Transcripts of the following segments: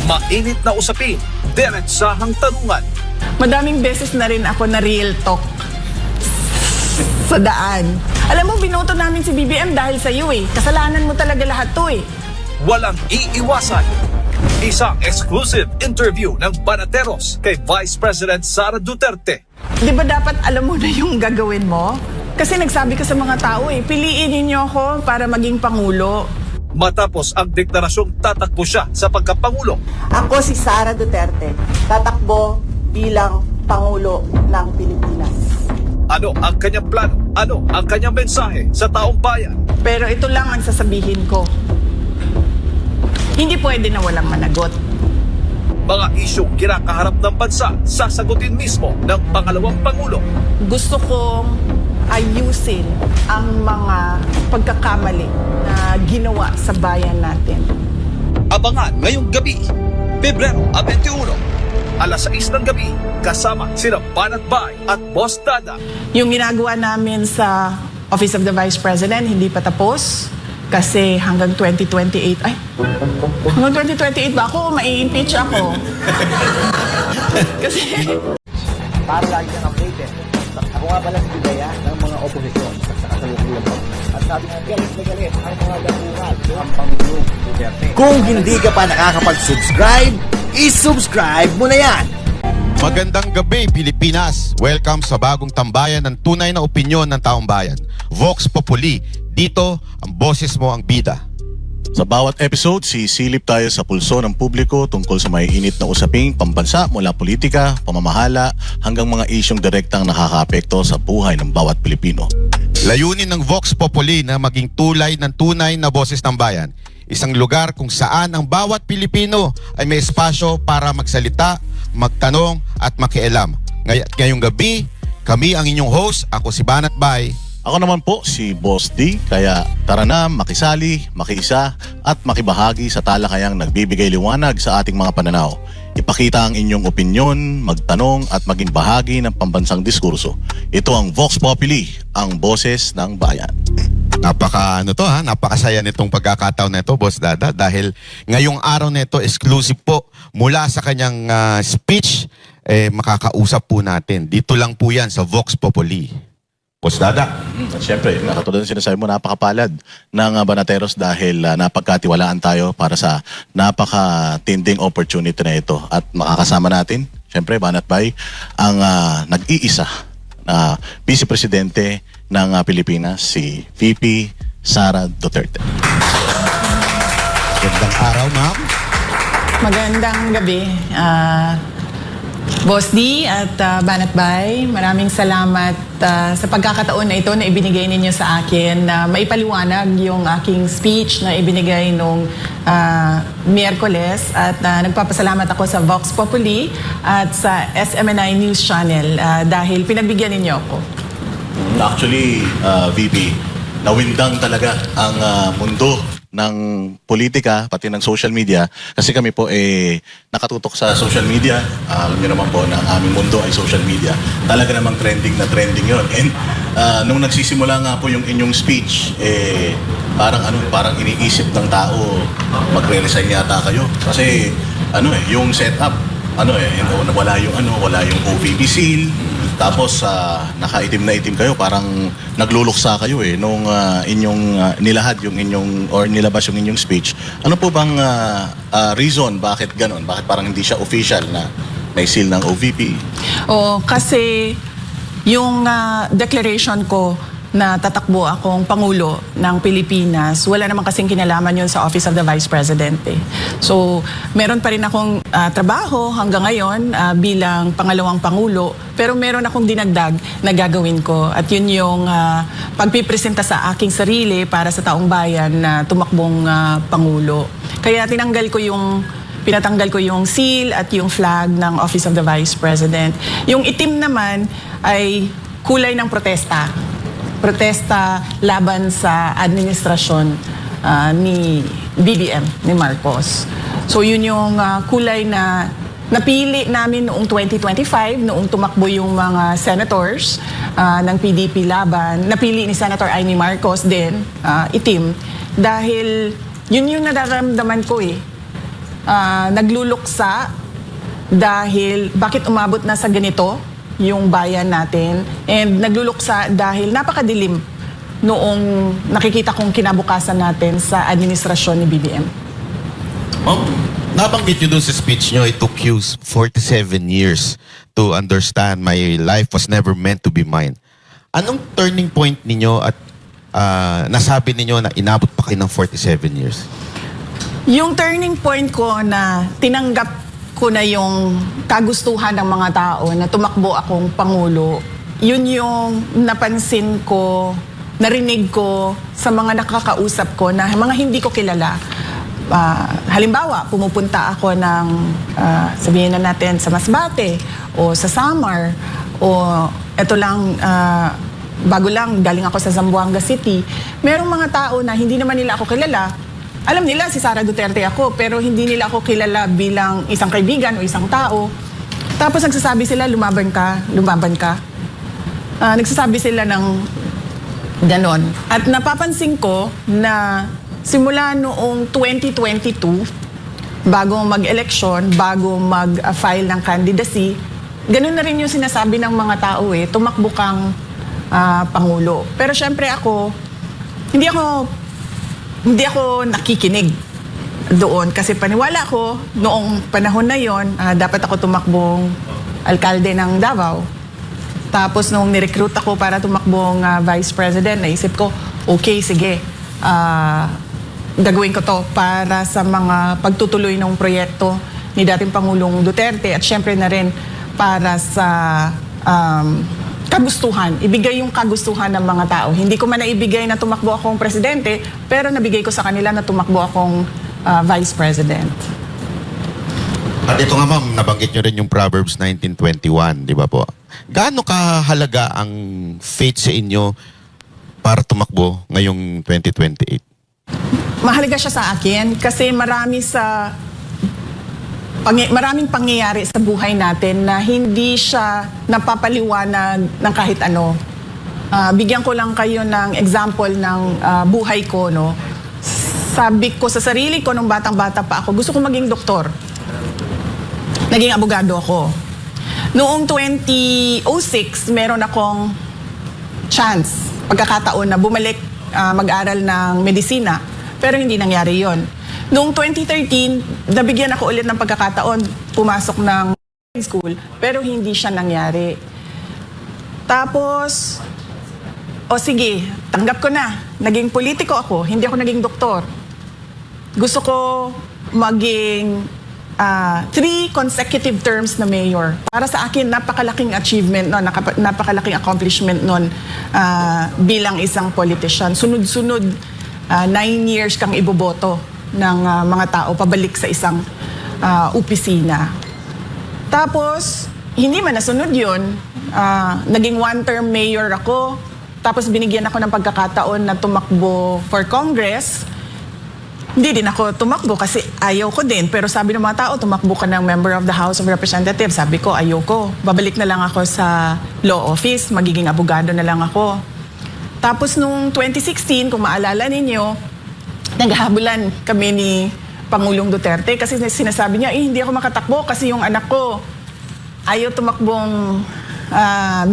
Mainit na usapin, diretsahang tanungan. Madaming beses na rin ako na real talk sa daan. Alam mo, binoto namin si BBM dahil sa iyo eh. Kasalanan mo talaga lahat to eh. Walang iiwasan. Isang exclusive interview ng Banateros kay Vice President Sara Duterte. Di ba dapat alam mo na yung gagawin mo? Kasi nagsabi ka sa mga tao eh, piliin ninyo ako para maging Pangulo. Matapos ang deklarasyong tatakbo siya sa pagkapangulo. Ako si Sara Duterte, tatakbo bilang Pangulo ng Pilipinas. Ano ang kanyang plano? Ano ang kanyang mensahe sa taong bayan? Pero ito lang ang sasabihin ko. Hindi pwede na walang managot. Mga isyong kinakaharap ng bansa, sasagutin mismo ng pangalawang Pangulo. Gusto kong ayusin ang mga pagkakamali na ginawa sa bayan natin. Abangan ngayong gabi, Pebrero 21, alas 6 ng gabi, kasama sina Banat Bay at Boss Dada. Yung ginagawa namin sa Office of the Vice President, hindi pa tapos. Kasi hanggang 2028, hanggang 2028 ba ako? Mai-impeach ako. Kasi para lagi kang updated. Ako nga pala si Bidaya ng mga oposisyon sa kasalukuyan ko. At sabi nga, galit na galit ang mga dapungan ng Pangulong Duterte. Kung hindi ka pa nakakapag-subscribe, i-subscribe mo na yan! Magandang gabi, Pilipinas! Welcome sa bagong tambayan ng tunay na opinyon ng taong bayan. Vox Populi, dito ang boses mo ang bida. Sa bawat episode, sisilip tayo sa pulso ng publiko tungkol sa may init na usaping pambansa mula politika, pamamahala, hanggang mga isyong direktang nakakaapekto sa buhay ng bawat Pilipino. Layunin ng Vox Populi na maging tulay ng tunay na boses ng bayan. Isang lugar kung saan ang bawat Pilipino ay may espasyo para magsalita, magtanong at makialam. Ngayong gabi, kami ang inyong host. Ako si Banat Bay. Ako naman po si Boss D, kaya tara na makisali, makiisa at makibahagi sa talakayang nagbibigay liwanag sa ating mga pananaw. Ipakita ang inyong opinyon, magtanong at maging bahagi ng pambansang diskurso. Ito ang Vox Populi, ang boses ng bayan. Napakasaya nitong pagkakataon na ito, Boss Dada, dahil ngayong araw na ito, exclusive po mula sa kanyang speech, makakausap po natin. Dito lang po yan sa Vox Populi. Boss Dada. At syempre, katulad ng sinasabi mo, napakapalad ng Banateros dahil napagkatiwalaan tayo para sa napakatinding opportunity na ito. At makakasama natin, syempre, Banat Bay, ang nag-iisa na Vice Presidente ng Pilipinas, si VP Sara Duterte. Magandang araw, ma'am. magandang gabi. Boss D at Banat Bay, maraming salamat sa pagkakataon na ito na ibinigay ninyo sa akin na maipaliwanag yung aking speech na ibinigay nung Miyerkules at nagpapasalamat ako sa Vox Populi at sa SMNI News Channel dahil pinagbigyan ninyo ako. Actually, VP, nawindang talaga ang mundo ng politika, pati ng social media. Kasi kami po nakatutok sa social media. Alam niyo naman po na ang aming mundo ay social media. Talaga namang trending na trending yon. And nung nagsisimula nga po yung inyong speech, parang iniisip ng tao, magre-resign yata kayo. Kasi yung setup, wala yung OVP seal. Tapos nakaitim na itim kayo, parang nagluluksa kayo nung inyong nilahad yung inyong or nilabas yung inyong speech. Ano po bang reason bakit ganon? Bakit parang hindi siya official na may seal ng OVP? Kasi yung declaration ko na tatakbo akong Pangulo ng Pilipinas, wala naman kasing kinalaman yun sa Office of the Vice President. So, meron pa rin akong trabaho hanggang ngayon bilang pangalawang Pangulo, pero meron akong dinagdag na gagawin ko. At yun yung pagpipresenta sa aking sarili para sa taong bayan na tumakbong Pangulo. Kaya pinatanggal ko yung seal at yung flag ng Office of the Vice President. Yung itim naman ay kulay ng protesta laban sa administrasyon ni BBM, ni Marcos. So yun yung kulay na napili namin noong 2025, noong tumakbo yung mga senators ng PDP laban. Napili ni Senator Amy Marcos din, itim, dahil yun yung nararamdaman ko nagluluksa dahil bakit umabot na sa ganito yung bayan natin, and nagluluksa dahil napakadilim noong nakikita kong kinabukasan natin sa administrasyon ni BBM. Nabanggit nyo dun sa speech nyo, it took you 47 years to understand my life was never meant to be mine. Anong turning point ninyo at nasabi ninyo na inabot pa kayo ng 47 years? Yung turning point ko na tinanggap ko na yung kagustuhan ng mga tao na tumakbo akong Pangulo, yun yung napansin ko, narinig ko sa mga nakakausap ko na mga hindi ko kilala. Halimbawa, pumupunta ako ng, sabihin na natin, sa Masbate o sa Samar o eto lang, bago lang, galing ako sa Zamboanga City. Merong mga tao na hindi naman nila ako kilala. Alam nila si Sara Duterte ako, pero hindi nila ako kilala bilang isang kaibigan o isang tao. Tapos nagsasabi sila, lumaban ka, lumaban ka. Nagsasabi sila ng ganon. At napapansin ko na simula noong 2022, bago mag-eleksyon, bago mag-file ng candidacy, ganun na rin yung sinasabi ng mga tao tumakbo kang Pangulo. Pero syempre ako, hindi ako nakikinig doon kasi paniwala ko noong panahon na yon, dapat ako tumakbong alkalde ng Davao. Tapos nung nirecruit ako para tumakbong vice president, naisip ko, okay, sige, gagawin ko to para sa mga pagtutuloy ng proyekto ni dating Pangulong Duterte at syempre na rin para sa kagustuhan, ibigay yung kagustuhan ng mga tao. Hindi ko man naibigay na tumakbo akong presidente, pero nabigay ko sa kanila na tumakbo akong vice president. At ito nga ma'am, nabanggit nyo rin yung Proverbs 19:21, di ba po? Gaano kahalaga ang faith sa inyo para tumakbo ngayong 2028? Mahalaga siya sa akin kasi maraming pangyayari sa buhay natin na hindi siya napapaliwanag ng kahit ano. Bigyan ko lang kayo ng example ng buhay ko, no. Sabi ko sa sarili ko nung batang-bata pa ako, gusto ko maging doktor. Naging abogado ako. Noong 2006, meron akong chance, pagkakataon na bumalik mag-aral ng medisina, pero hindi nangyari yon. Noong 2013, nabigyan ako ulit ng pagkakataon, pumasok ng school, pero hindi siya nangyari. Tapos, sige, tanggap ko na. Naging politiko ako, hindi ako naging doktor. Gusto ko maging 3 consecutive terms na mayor. Para sa akin, napakalaking achievement nun, napakalaking accomplishment nun bilang isang politician. Sunod-sunod, 9 years kang iboboto ng mga tao pabalik sa isang opisina. Tapos, hindi man nasunod yun. Naging 1-term mayor ako. Tapos binigyan ako ng pagkakataon na tumakbo for Congress. Hindi din ako tumakbo kasi ayaw ko din. Pero sabi ng mga tao, tumakbo ka ng member of the House of Representatives. Sabi ko, ayaw ko. Babalik na lang ako sa law office. Magiging abogado na lang ako. Tapos nung 2016, kung maalala ninyo, naghahabulan kami ni Pangulong Duterte kasi sinasabi niya, hindi ako makatakbo kasi yung anak ko ayaw tumakbong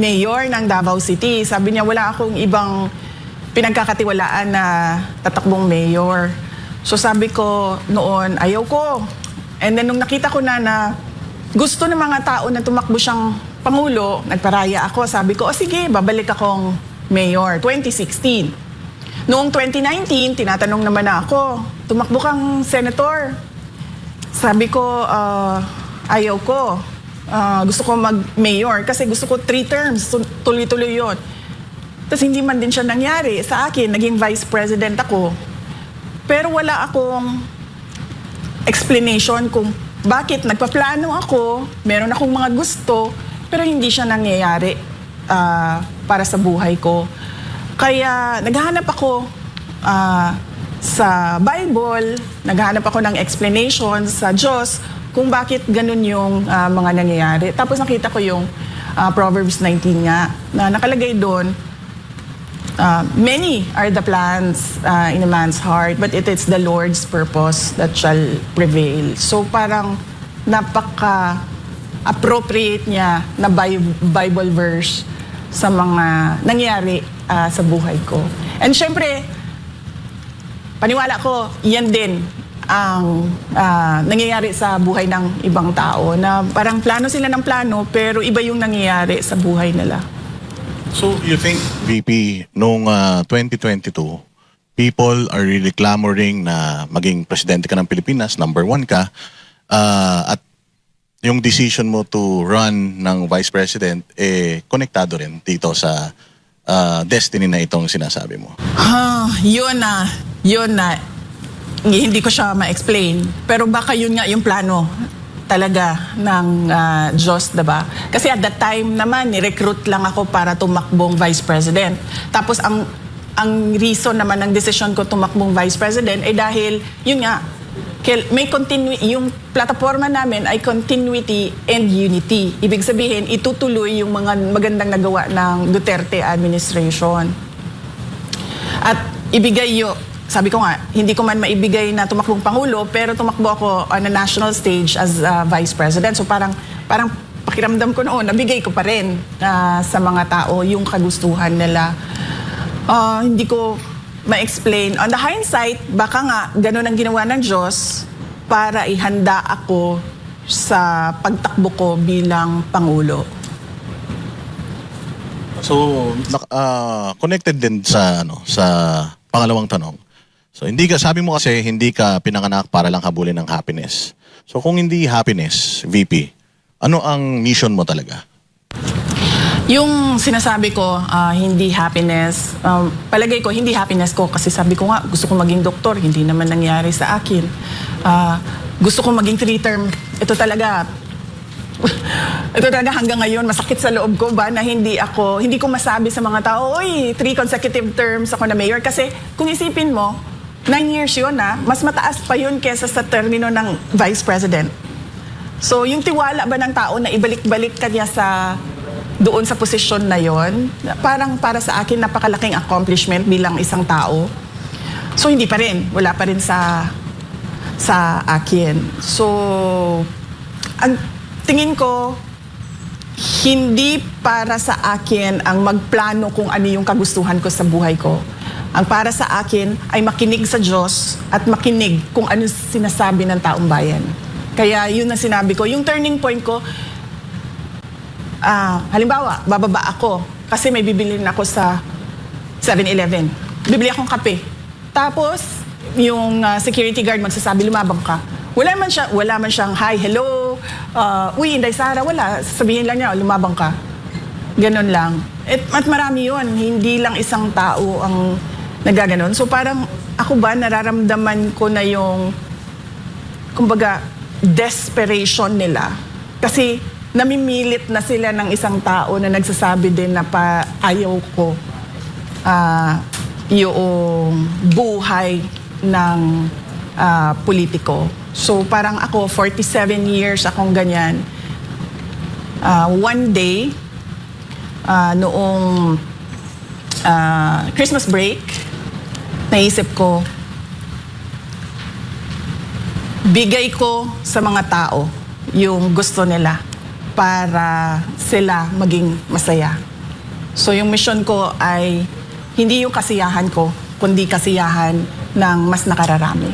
mayor ng Davao City. Sabi niya, wala akong ibang pinagkakatiwalaan na tatakbong mayor. So sabi ko noon, ayaw ko. And then nung nakita ko na gusto ng mga tao na tumakbo siyang Pangulo, nagparaya ako. Sabi ko, sige, babalik akong mayor. 2016. Noong 2019, tinatanong naman na ako, tumakbo kang senator. Sabi ko, ayaw ko. Gusto ko mag-mayor kasi gusto ko 3 terms. Tuloy-tuloy yun. Tapos hindi man din siya nangyari. Sa akin, naging vice president ako. Pero wala akong explanation kung bakit nagpaplano ako, meron akong mga gusto, pero hindi siya nangyayari para sa buhay ko. Kaya naghahanap ako sa Bible, naghahanap ako ng explanation sa Diyos kung bakit ganun yung mga nangyayari. Tapos nakita ko yung Proverbs 19 nga, na nakalagay doon, Many are the plans in a man's heart, but it is the Lord's purpose that shall prevail. So parang napaka-appropriate niya na Bible verse sa mga nangyari sa buhay ko. And syempre, paniwala ko, yan din ang nangyayari sa buhay ng ibang tao na parang plano sila ng plano pero iba yung nangyayari sa buhay nila. So you think, VP, noong 2022, people are really clamoring na maging presidente ka ng Pilipinas, number 1 ka, at yung decision mo to run ng vice president, konektado rin dito sa destiny na itong sinasabi mo. Yun na, hindi ko siya ma-explain. Pero baka yun nga yung plano talaga ng Diyos, diba? Kasi at that time naman, ni-recruit lang ako para tumakbong vice president. Tapos ang reason naman ng decision ko tumakbong vice president ay dahil, yun nga, may yung plataforma namin ay continuity and unity. Ibig sabihin, itutuloy yung mga magandang nagawa ng Duterte administration. At ibigay sabi ko nga, hindi ko man maibigay na tumakbong Pangulo, pero tumakbo ako on a national stage as Vice President. So parang pakiramdam ko noon, nabigay ko pa rin sa mga tao yung kagustuhan nila. Hindi ko ma-explain. On the hindsight, baka nga ganun ang ginawa ng Diyos para ihanda ako sa pagtakbo ko bilang Pangulo. So, connected din sa pangalawang tanong. So, sabi mo kasi hindi ka pinanganak para lang habulin ng happiness. So, kung hindi happiness, VP, ano ang mission mo talaga? Yung sinasabi ko, hindi happiness, palagay ko, hindi happiness ko kasi sabi ko nga, gusto ko maging doktor, hindi naman nangyari sa akin. Gusto ko maging 3-term. Ito talaga hanggang ngayon, masakit sa loob ko ba na hindi ko masabi sa mga tao, oy, 3 consecutive terms ako na mayor. Kasi kung isipin mo, 9 years yun mas mataas pa yun kesa sa termino ng vice president. So yung tiwala ba ng tao na ibalik-balik ka niya doon sa posisyon na yon, parang para sa akin napakalaking accomplishment bilang isang tao. So hindi pa rin, wala pa rin sa akin. So ang tingin ko, hindi para sa akin ang magplano kung ano yung kagustuhan ko sa buhay ko. Ang para sa akin ay makinig sa Diyos at makinig kung ano sinasabi ng taong bayan. Kaya yun na sinabi ko. Yung turning point ko, halimbawa, bababa ako kasi may bibilin ako sa 7-Eleven. Bibili akong kape. Tapos, yung security guard magsasabi, lumabang ka. Wala man siyang, hi, hello, uy, Inday Sara, wala. Sabihin lang niya, lumabang ka. Ganon lang. At marami yun. Hindi lang isang tao ang nagaganon. So parang ako ba, nararamdaman ko na yung, kumbaga, desperation nila. Kasi namimilit na sila ng isang tao na nagsasabi din na ayaw ko yung buhay ng politiko. So parang ako, 47 years akong ganyan. One day, noong Christmas break, naisip ko, bigay ko sa mga tao yung gusto nila para sila maging masaya. So yung mission ko ay hindi yung kasiyahan ko, kundi kasiyahan ng mas nakararami.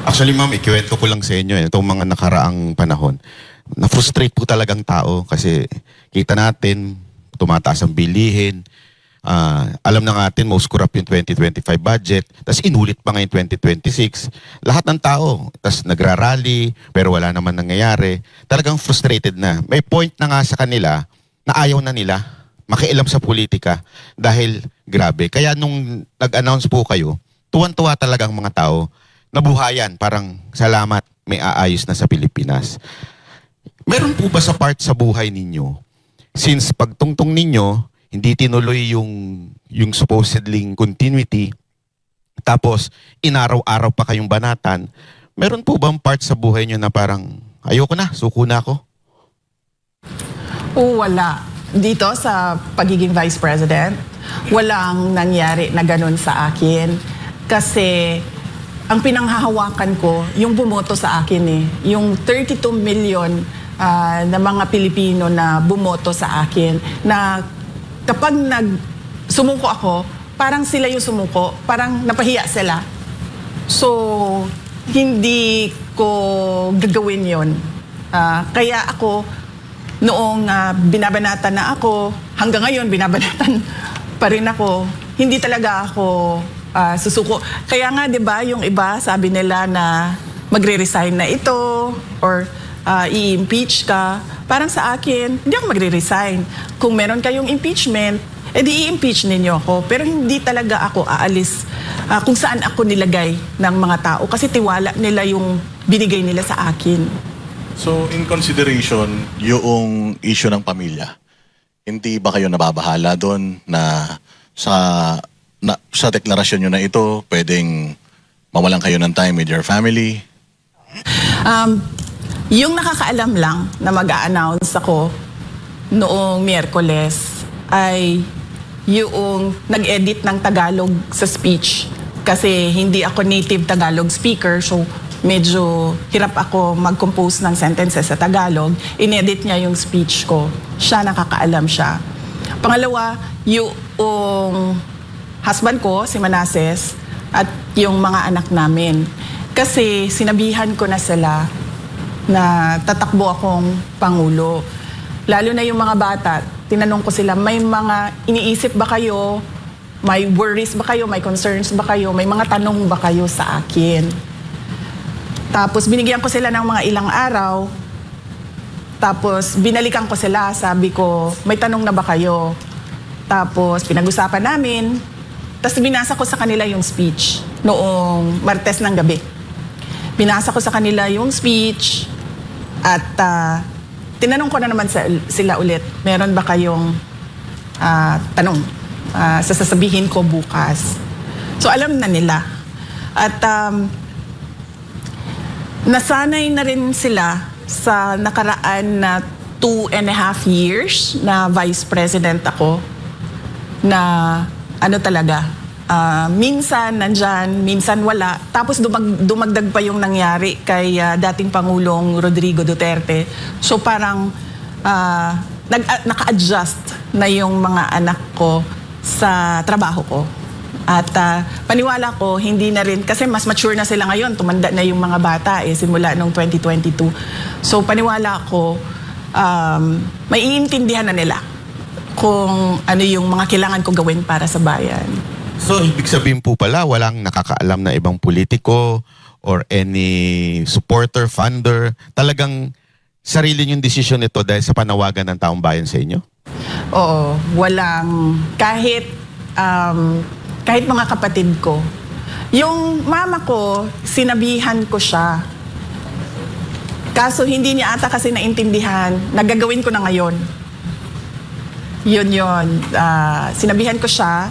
Actually, ma'am, ikiwento ko lang sa inyo, itong mga nakaraang panahon. Na-frustrate po talagang tao kasi kita natin, tumataas ang bilihin. Alam na natin, most corrupt yung 2025 budget. Tapos inulit pa ngayon 2026. Lahat ng tao, tapos nagrarally, pero wala naman nangyayari. Talagang frustrated na. May point na nga sa kanila na ayaw na nila makialam sa politika dahil grabe. Kaya nung nag-announce po kayo, tuwan-tuwa talagang mga tao, nabuhayan, parang salamat, may aayos na sa Pilipinas. Meron po ba sa part sa buhay ninyo, since pagtungtong ninyo, hindi tinuloy yung supposedly continuity, tapos inaraw-araw pa kayong banatan, meron po bang part sa buhay nyo na parang, ayoko na, suko na ako? Wala. Dito sa pagiging vice president, walang nangyari na ganun sa akin. Kasi ang pinanghahawakan ko, yung bumoto sa akin yung 32 million na mga Pilipino na bumoto sa akin, na kapag sumuko ako, parang sila yung sumuko, parang napahiya sila. So, hindi ko gagawin yon. Kaya ako, noong binabanatan na ako, hanggang ngayon binabanatan pa rin ako, hindi talaga ako susuko. Kaya nga, di ba, yung iba, sabi nila na magre-resign na ito, or i-impeach ka. Parang sa akin, hindi ako magre-resign. Kung meron kayong impeachment, edi i-impeach ninyo ako. Pero hindi talaga ako aalis kung saan ako nilagay ng mga tao. Kasi tiwala nila yung binigay nila sa akin. So, in consideration, yung issue ng pamilya, hindi ba kayo nababahala doon na sa deklarasyon nyo na ito, pwedeng mawalan kayo ng time with your family? Yung nakakaalam lang na mag-a-announce ako noong Miyerkules ay yung nag-edit ng Tagalog sa speech. Kasi hindi ako native Tagalog speaker, so medyo hirap ako mag-compose ng sentences sa Tagalog. Inedit niya yung speech ko. Siya, nakakaalam siya. Pangalawa, yung husband ko, si Manases, at yung mga anak namin. Kasi sinabihan ko na sila na tatakbo akong Pangulo. Lalo na yung mga bata, tinanong ko sila, may mga iniisip ba kayo? May worries ba kayo? May concerns ba kayo? May mga tanong ba kayo sa akin? Tapos binigyan ko sila ng mga ilang araw. Tapos binalikan ko sila, sabi ko, may tanong na ba kayo? Tapos pinag-usapan namin. Tapos binasa ko sa kanila yung speech noong Martes ng gabi. Binasa ko sa kanila yung speech at tinanong ko na naman sila ulit, meron ba kayong tanong? Sasabihin ko bukas. So alam na nila. At nasanay na rin sila sa nakaraan na 2.5 years na vice president ako, na talaga, minsan nandyan, minsan wala. Tapos dumagdag pa yung nangyari kay dating Pangulong Rodrigo Duterte. So parang naka-adjust na yung mga anak ko sa trabaho ko. At paniwala ko, hindi na rin, kasi mas mature na sila ngayon, tumanda na yung mga bata simula noong 2022. So paniwala ko, may iintindihan na nila kung ano yung mga kailangan ko gawin para sa bayan. So, ibig sabihin po pala, walang nakakaalam na ibang politiko or any supporter, funder. Talagang sarili niyong desisyon ito dahil sa panawagan ng taong bayan sa inyo? Oo, walang, kahit mga kapatid ko. Yung mama ko, sinabihan ko siya. Kaso hindi niya ata kasi naintindihan, nagagawin ko na ngayon. Yun. Sinabihan ko siya,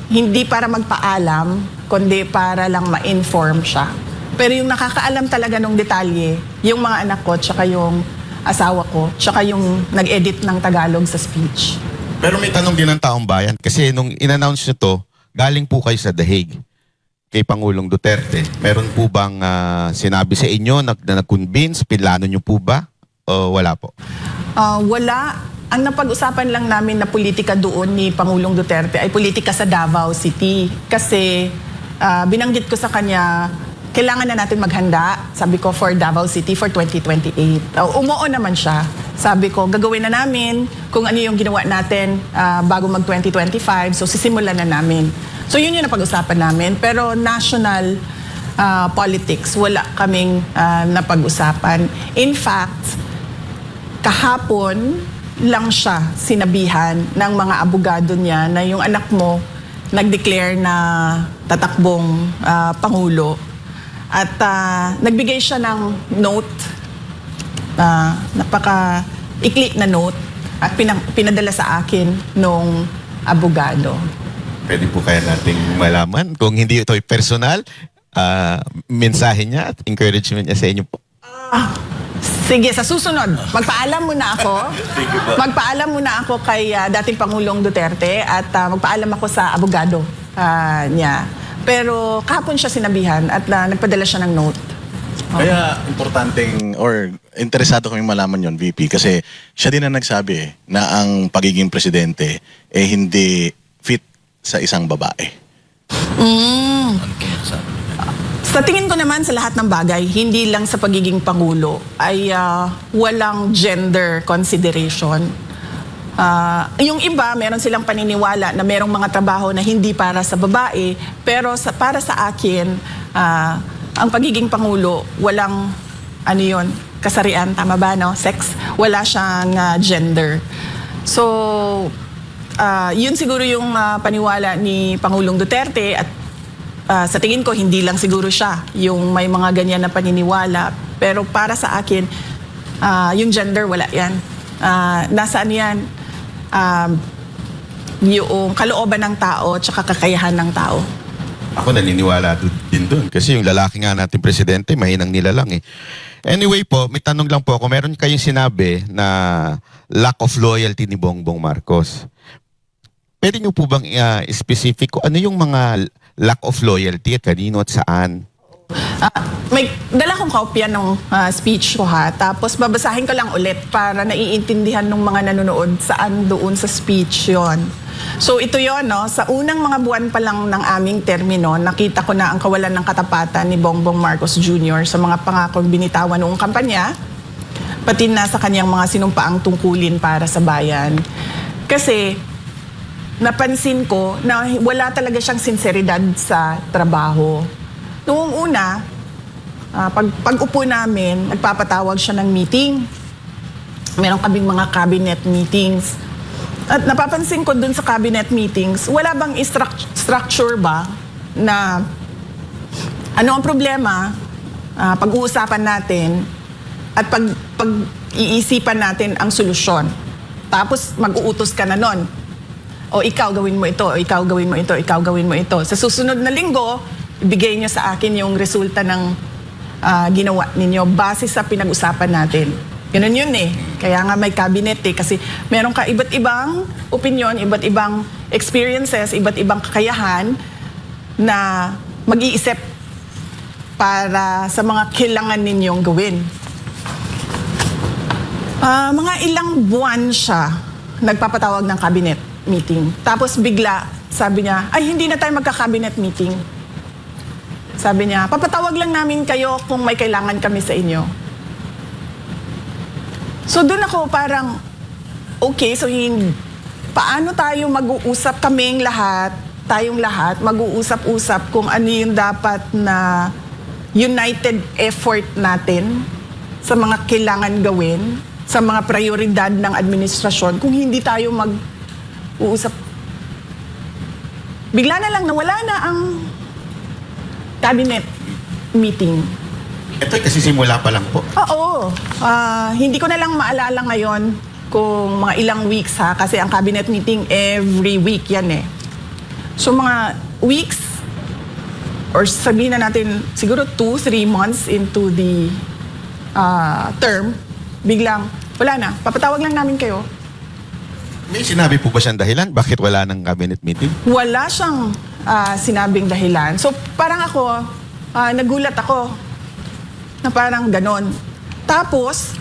hindi para magpaalam, kundi para lang ma-inform siya. Pero yung nakakaalam talaga ng detalye, yung mga anak ko, tsaka yung asawa ko, tsaka yung nag-edit ng Tagalog sa speech. Pero may tanong din ng taong bayan. Kasi nung in-announce nyo to, galing po kayo sa The Hague kay Pangulong Duterte. Meron po bang sinabi sa inyo na nag-convince? Pinlano nyo po ba? O wala po? Wala. Ang napag-usapan lang namin na politika doon ni Pangulong Duterte ay politika sa Davao City. Kasi binanggit ko sa kanya, kailangan na natin maghanda, sabi ko, for Davao City for 2028. Umuo naman siya. Sabi ko, gagawin na namin kung ano yung ginawa natin bago mag-2025. So sisimulan na namin. So yun yung napag-usapan namin. Pero national politics, wala kaming napag-usapan. In fact, kahapon lang siya sinabihan ng mga abogado niya na yung anak mo nag-declare na tatakbong Pangulo. At nagbigay siya ng note, napaka-ikli na note, at pinadala sa akin nung abogado. Pwede po kaya nating malaman kung hindi ito ay personal, mensahe niya at encouragement niya sa inyo po? Sige, sa susunod, magpaalam muna ako. Magpaalam muna ako kay dating Pangulong Duterte at magpaalam ako sa abogado niya. Pero kahapon siya sinabihan at nagpadala siya ng note. Kaya importanteng or interesado kami malaman yon, VP, kasi siya din ang nagsabi na ang pagiging presidente hindi fit sa isang babae. Ano po nasabi niya? Sa tingin ko naman sa lahat ng bagay, hindi lang sa pagiging Pangulo, ay walang gender consideration. Yung iba, meron silang paniniwala na merong mga trabaho na hindi para sa babae, pero para sa akin, ang pagiging Pangulo, walang, kasarian, tama ba, no? Sex, wala siyang gender. So, yun siguro yung paniwala ni Pangulong Duterte at sa tingin ko, hindi lang siguro siya yung may mga ganyan na paniniwala. Pero para sa akin, yung gender, wala yan. Nasaan yan? Yung kalooban ng tao at saka kakayahan ng tao. Ako naniniwala din doon. Kasi yung lalaki nga natin presidente, mahinang nilalang eh. Anyway po, may tanong lang po ako. Meron kayong sinabi na lack of loyalty ni Bongbong Marcos. Pwede niyo po bang specific ko ano yung mga lack of loyalty at kanino at saan? May dala kong kopya ng speech ko tapos babasahin ko lang ulit para naiintindihan ng mga nanonood saan doon sa speech yon. So ito yon, no? Sa unang mga buwan pa lang ng aming termino, nakita ko na ang kawalan ng katapatan ni Bongbong Marcos Jr. sa mga pangakong binitawan noong kampanya, pati na sa kanyang mga sinumpaang tungkulin para sa bayan. Kasi napansin ko na wala talaga siyang sinseridad sa trabaho. Noong una, pag-upo namin, nagpapatawag siya ng meeting. Meron kaming mga cabinet meetings. At napapansin ko dun sa cabinet meetings, wala bang structure ba na ano ang problema, pag-uusapan natin at pag-iisipan natin ang solusyon. Tapos mag-uutos ka na nun. O ikaw gawin mo ito, o ikaw gawin mo ito, ikaw gawin mo ito. Sa susunod na linggo, ibigay niyo sa akin yung resulta ng ginawa ninyo base sa pinag-usapan natin. Ganun yun eh. Kaya nga may cabinet eh. Kasi meron ka iba't ibang opinion, iba't ibang experiences, iba't ibang kakayahan na mag-iisip para sa mga kailangan ninyong gawin. Mga ilang buwan siya nagpapatawag ng cabinet meeting. Tapos bigla, sabi niya, ay hindi na tayo magka-cabinet meeting. Sabi niya, papatawag lang namin kayo kung may kailangan kami sa inyo. So doon ako parang, okay, so paano tayo mag-uusap kaming lahat, tayong lahat, mag-uusap-usap kung ano yung dapat na united effort natin sa mga kailangan gawin, sa mga prioridad ng administrasyon, kung hindi tayo mag-uusap. Bigla na lang nawala na ang cabinet meeting. Ito kasi simula pa lang po. Oo. Hindi ko na lang maalala ngayon kung mga ilang weeks kasi ang cabinet meeting every week yan eh. So mga weeks or sabihin na natin siguro 2-3 months into the term, biglang wala na. Papatawag lang namin kayo. May sinabi po ba siyang dahilan? Bakit wala ng cabinet meeting? Wala siyang sinabing dahilan. So parang ako, nagulat ako na parang ganon. Tapos,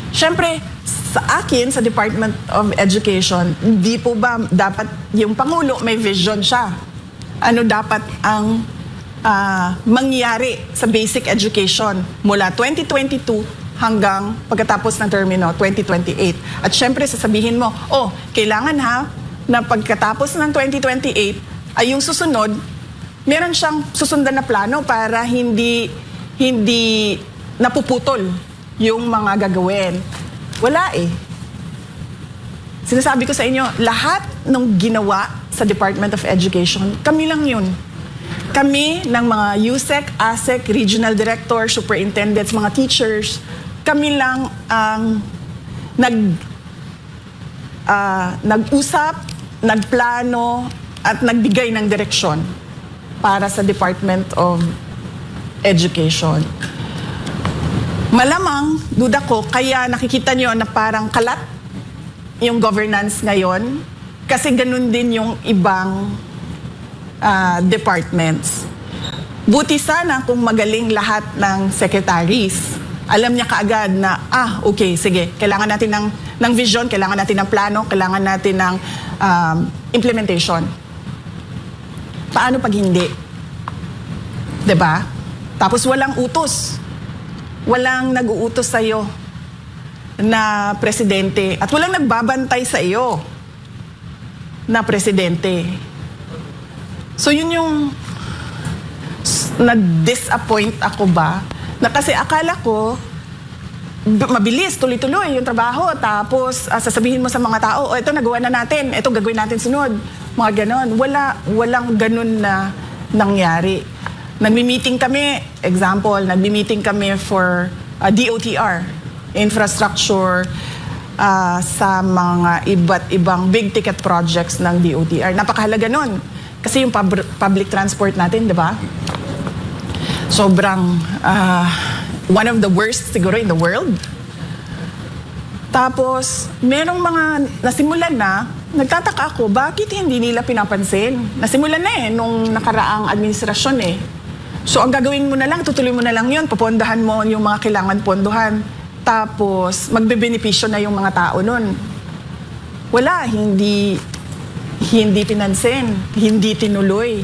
syempre, sa akin, sa Department of Education, hindi po ba dapat yung Pangulo may vision siya? Ano dapat ang mangyari sa basic education mula 2022 hanggang pagkatapos ng termino 2028. At syempre sasabihin mo, kailangan na pagkatapos ng 2028 ay yung susunod, meron siyang susundan na plano para hindi napuputol yung mga gagawin. Wala eh. Sinasabi ko sa inyo, lahat ng ginawa sa Department of Education, kami lang yun. Kami ng mga USEC, ASEC, Regional Director, Superintendents, mga teachers, kami lang ang nag-usap, nagplano, at nagbigay ng direksyon para sa Department of Education. Malamang, duda ko, kaya nakikita nyo na parang kalat yung governance ngayon kasi ganun din yung ibang departments. Buti sana kung magaling lahat ng secretaries. Alam niya kaagad na, okay, sige, kailangan natin ng vision, kailangan natin ng plano, kailangan natin ng implementation. Paano pag hindi? 'Di ba? Tapos walang utos. Walang nag-uutos sa'yo na presidente at walang nagbabantay sa iyo na presidente. So yun yung na-disappoint ako ba na kasi akala ko mabilis, tuloy-tuloy yung trabaho tapos sasabihin mo sa mga tao, ito nagawa na natin, ito gagawin natin sunod. Mga ganon. Walang ganon na nangyari. Nagmi-meeting kami, example, nagmi-meeting kami for DOTR, infrastructure sa mga iba't ibang big ticket projects ng DOTR. Napakahalaga nun. Kasi yung public transport natin, di ba? Sobrang one of the worst siguro in the world. Tapos, merong mga nasimulan na, nagtataka ako, bakit hindi nila pinapansin? Nasimulan na nung nakaraang administrasyon So, ang gagawin mo na lang, tutuloy mo na lang yun, papondahan mo yung mga kailangan pondohan. Tapos, magbebenepisyo na yung mga tao nun. Wala, hindi pinansin, hindi tinuloy.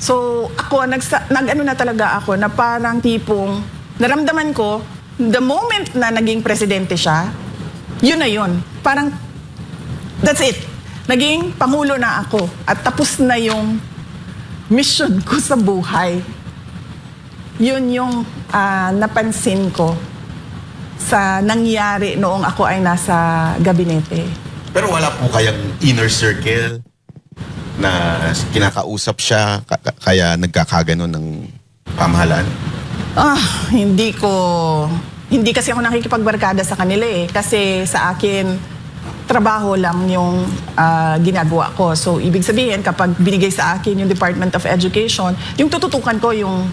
So, ako, nag-ano na talaga ako, na parang tipong, naramdaman ko, the moment na naging presidente siya, yun na yun. Parang, that's it. Naging pangulo na ako. At tapos na yung mission ko sa buhay. Yun yung napansin ko sa nangyari noong ako ay nasa gabinete. Pero wala po kayang inner circle na kinakausap siya kaya nagkakaganon ng pamahalaan? Hindi kasi ako nakikipagbarkada sa kanila kasi sa akin trabaho lang yung ginagawa ko. So, ibig sabihin, kapag binigay sa akin yung Department of Education, yung tututukan ko yung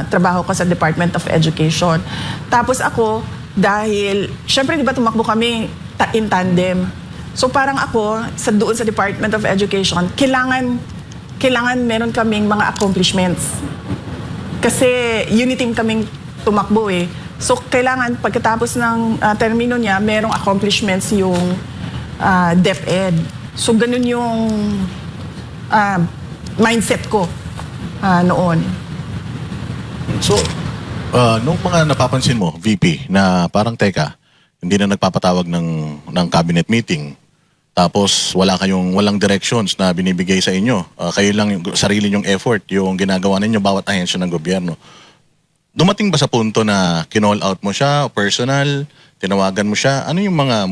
trabaho ko sa Department of Education. Tapos ako, dahil, syempre di ba tumakbo kami in tandem. So, parang ako, doon sa Department of Education, kailangan meron kaming mga accomplishments. Kasi unity kaming tumakbo So, kailangan pagkatapos ng termino niya, merong accomplishments yung DepEd. So, ganun yung mindset ko noon. So, nung mga napapansin mo, VP, na parang teka, hindi na nagpapatawag ng cabinet meeting, tapos walang directions na binibigay sa inyo, kayo lang yung sarili nyong effort, yung ginagawa ninyo bawat ahensya ng gobyerno. Dumating ba sa punto na kinall out mo siya, personal, tinawagan mo siya? Ano yung mga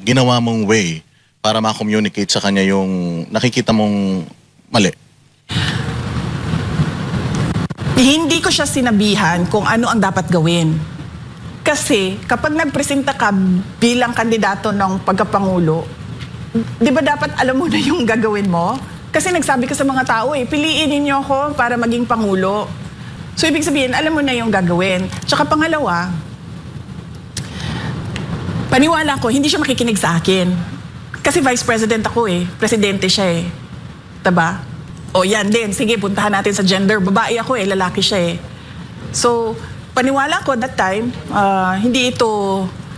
ginawa mong way para ma-communicate sa kanya yung nakikita mong mali? Hindi ko siya sinabihan kung ano ang dapat gawin. Kasi kapag nagpresenta ka bilang kandidato ng pagkapangulo, di ba dapat alam mo na yung gagawin mo? Kasi nagsabi ka sa mga tao piliin ninyo ako para maging pangulo. So, ibig sabihin, alam mo na yung gagawin. Tsaka pangalawa, paniwala ko, hindi siya makikinig sa akin. Kasi vice president ako presidente siya Diba? O yan din, sige, puntahan natin sa gender. Babae ako lalaki siya So, paniwala ko that time, hindi ito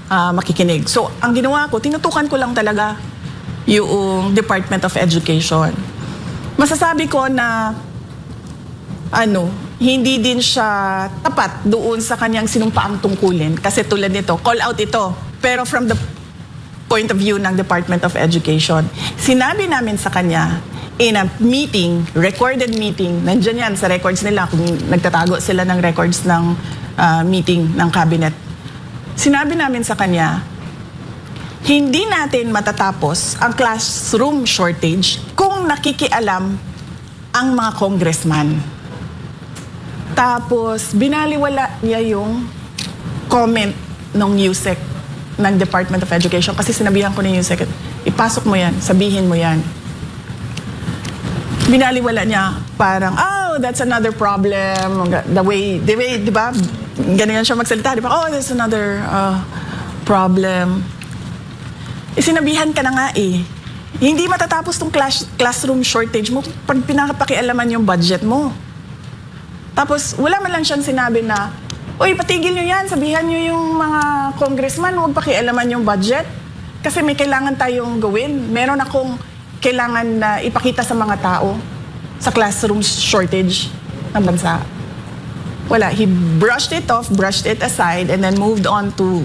makikinig. So, ang ginawa ko, tinutukan ko lang talaga yung Department of Education. Masasabi ko na, hindi din siya tapat doon sa kanyang sinumpaang tungkulin. Kasi tulad nito, call out ito. Pero from the point of view ng Department of Education, sinabi namin sa kanya in a meeting, recorded meeting, nandyan yan sa records nila kung nagtatago sila ng records ng meeting ng cabinet. Sinabi namin sa kanya, hindi natin matatapos ang classroom shortage kung nakikialam ang mga congressman. Tapos, binaliwala niya yung comment ng USEC, ng Department of Education. Kasi sinabihan ko ni USEC, ipasok mo yan, sabihin mo yan. Binaliwala niya, parang, oh, that's another problem. The way, di ba? Ganyan siya magsalita, di ba? Oh, that's another problem. Sinabihan ka na nga eh. Hindi matatapos tong classroom shortage mo pag pinapakialaman yung budget mo. Tapos, wala man lang siyang sinabi na, uy, patigil nyo yan, sabihan nyo yung mga congressman, huwag pakialaman yung budget. Kasi may kailangan tayong gawin. Meron akong kailangan na ipakita sa mga tao sa classroom shortage ng bansa. Wala. He brushed it off, brushed it aside, and then moved on to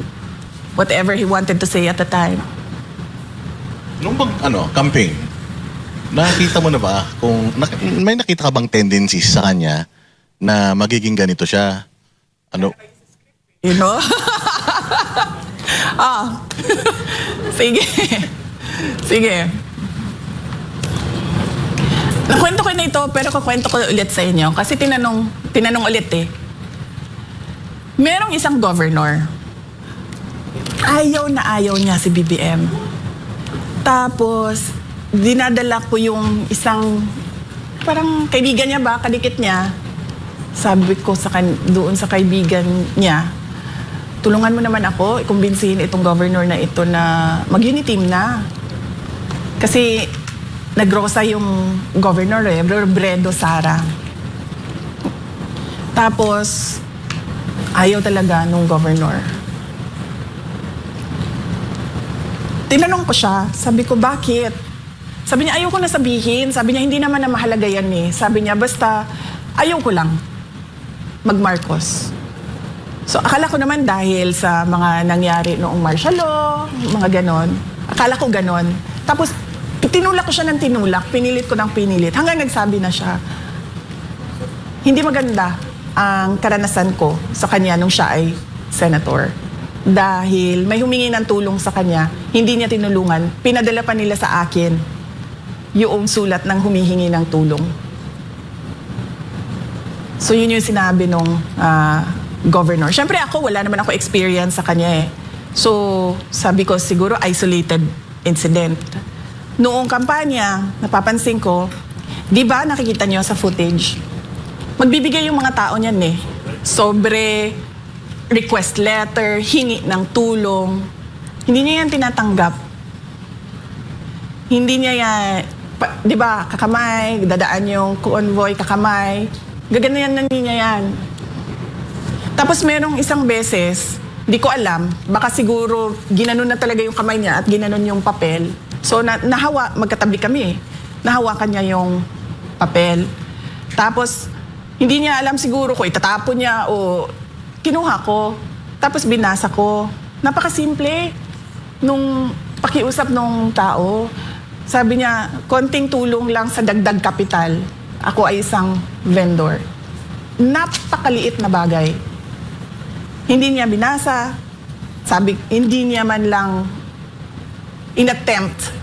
whatever he wanted to say at the time. Nung campaign, nakita mo na ba kung may nakita ka bang tendencies sa kanya na magiging ganito siya? Ano? You know? Sige. Sige. Nakwento ko na ito, pero kukwento ko ulit sa inyo. Kasi tinanong ulit eh. Merong isang governor. Ayaw na ayaw niya si BBM. Tapos, dinadala ko yung isang, parang kaibigan niya ba, kadikit niya. Sabi ko doon sa kaibigan niya, tulungan mo naman ako, ikumbinsihin itong governor na ito na mag-uniteam na. Kasi nagrosa yung governor Robredo Sara. Tapos, ayaw talaga nung governor. Tinanong ko siya, sabi ko, bakit? Sabi niya, ayaw ko na sabihin. Sabi niya, hindi naman na mahalaga yan eh. Sabi niya, basta ayaw ko lang mag-Marcos. So, akala ko naman dahil sa mga nangyari noong martial law, mga ganon. Akala ko ganon. Tapos, tinulak ko siya ng tinulak, pinilit ko ng pinilit. Hanggang nagsabi na siya, hindi maganda ang karanasan ko sa kanya nung siya ay senator. Dahil may humingi ng tulong sa kanya, hindi niya tinulungan, pinadala pa nila sa akin yung sulat ng humihingi ng tulong. So yun yung sinabi nung governor. Siyempre ako, wala naman ako experience sa kanya eh. So sabi ko, siguro isolated incident. Noong kampanya, napapansin ko, di ba nakikita niyo sa footage, magbibigay yung mga tao niyan eh. Sobre request letter, hingi ng tulong. Hindi niya yan tinatanggap. Hindi niya yan, di ba, kakamay, dadaan yung convoy, kakamay. Gaganayan na niya yan. Tapos merong isang beses, di ko alam, baka siguro ginanon na talaga yung kamay niya at ginanon yung papel. So nahawa, magkatabi kami. Nahawakan niya yung papel. Tapos hindi niya alam siguro kung itatapon niya o kinuha ko. Tapos binasa ko. Napakasimple nung pakiusap nung tao. Sabi niya, konting tulong lang sa dagdag kapital. Ako ay isang vendor. Napakaliit na bagay. Hindi niya binasa. Sabi, hindi niya man lang inattempt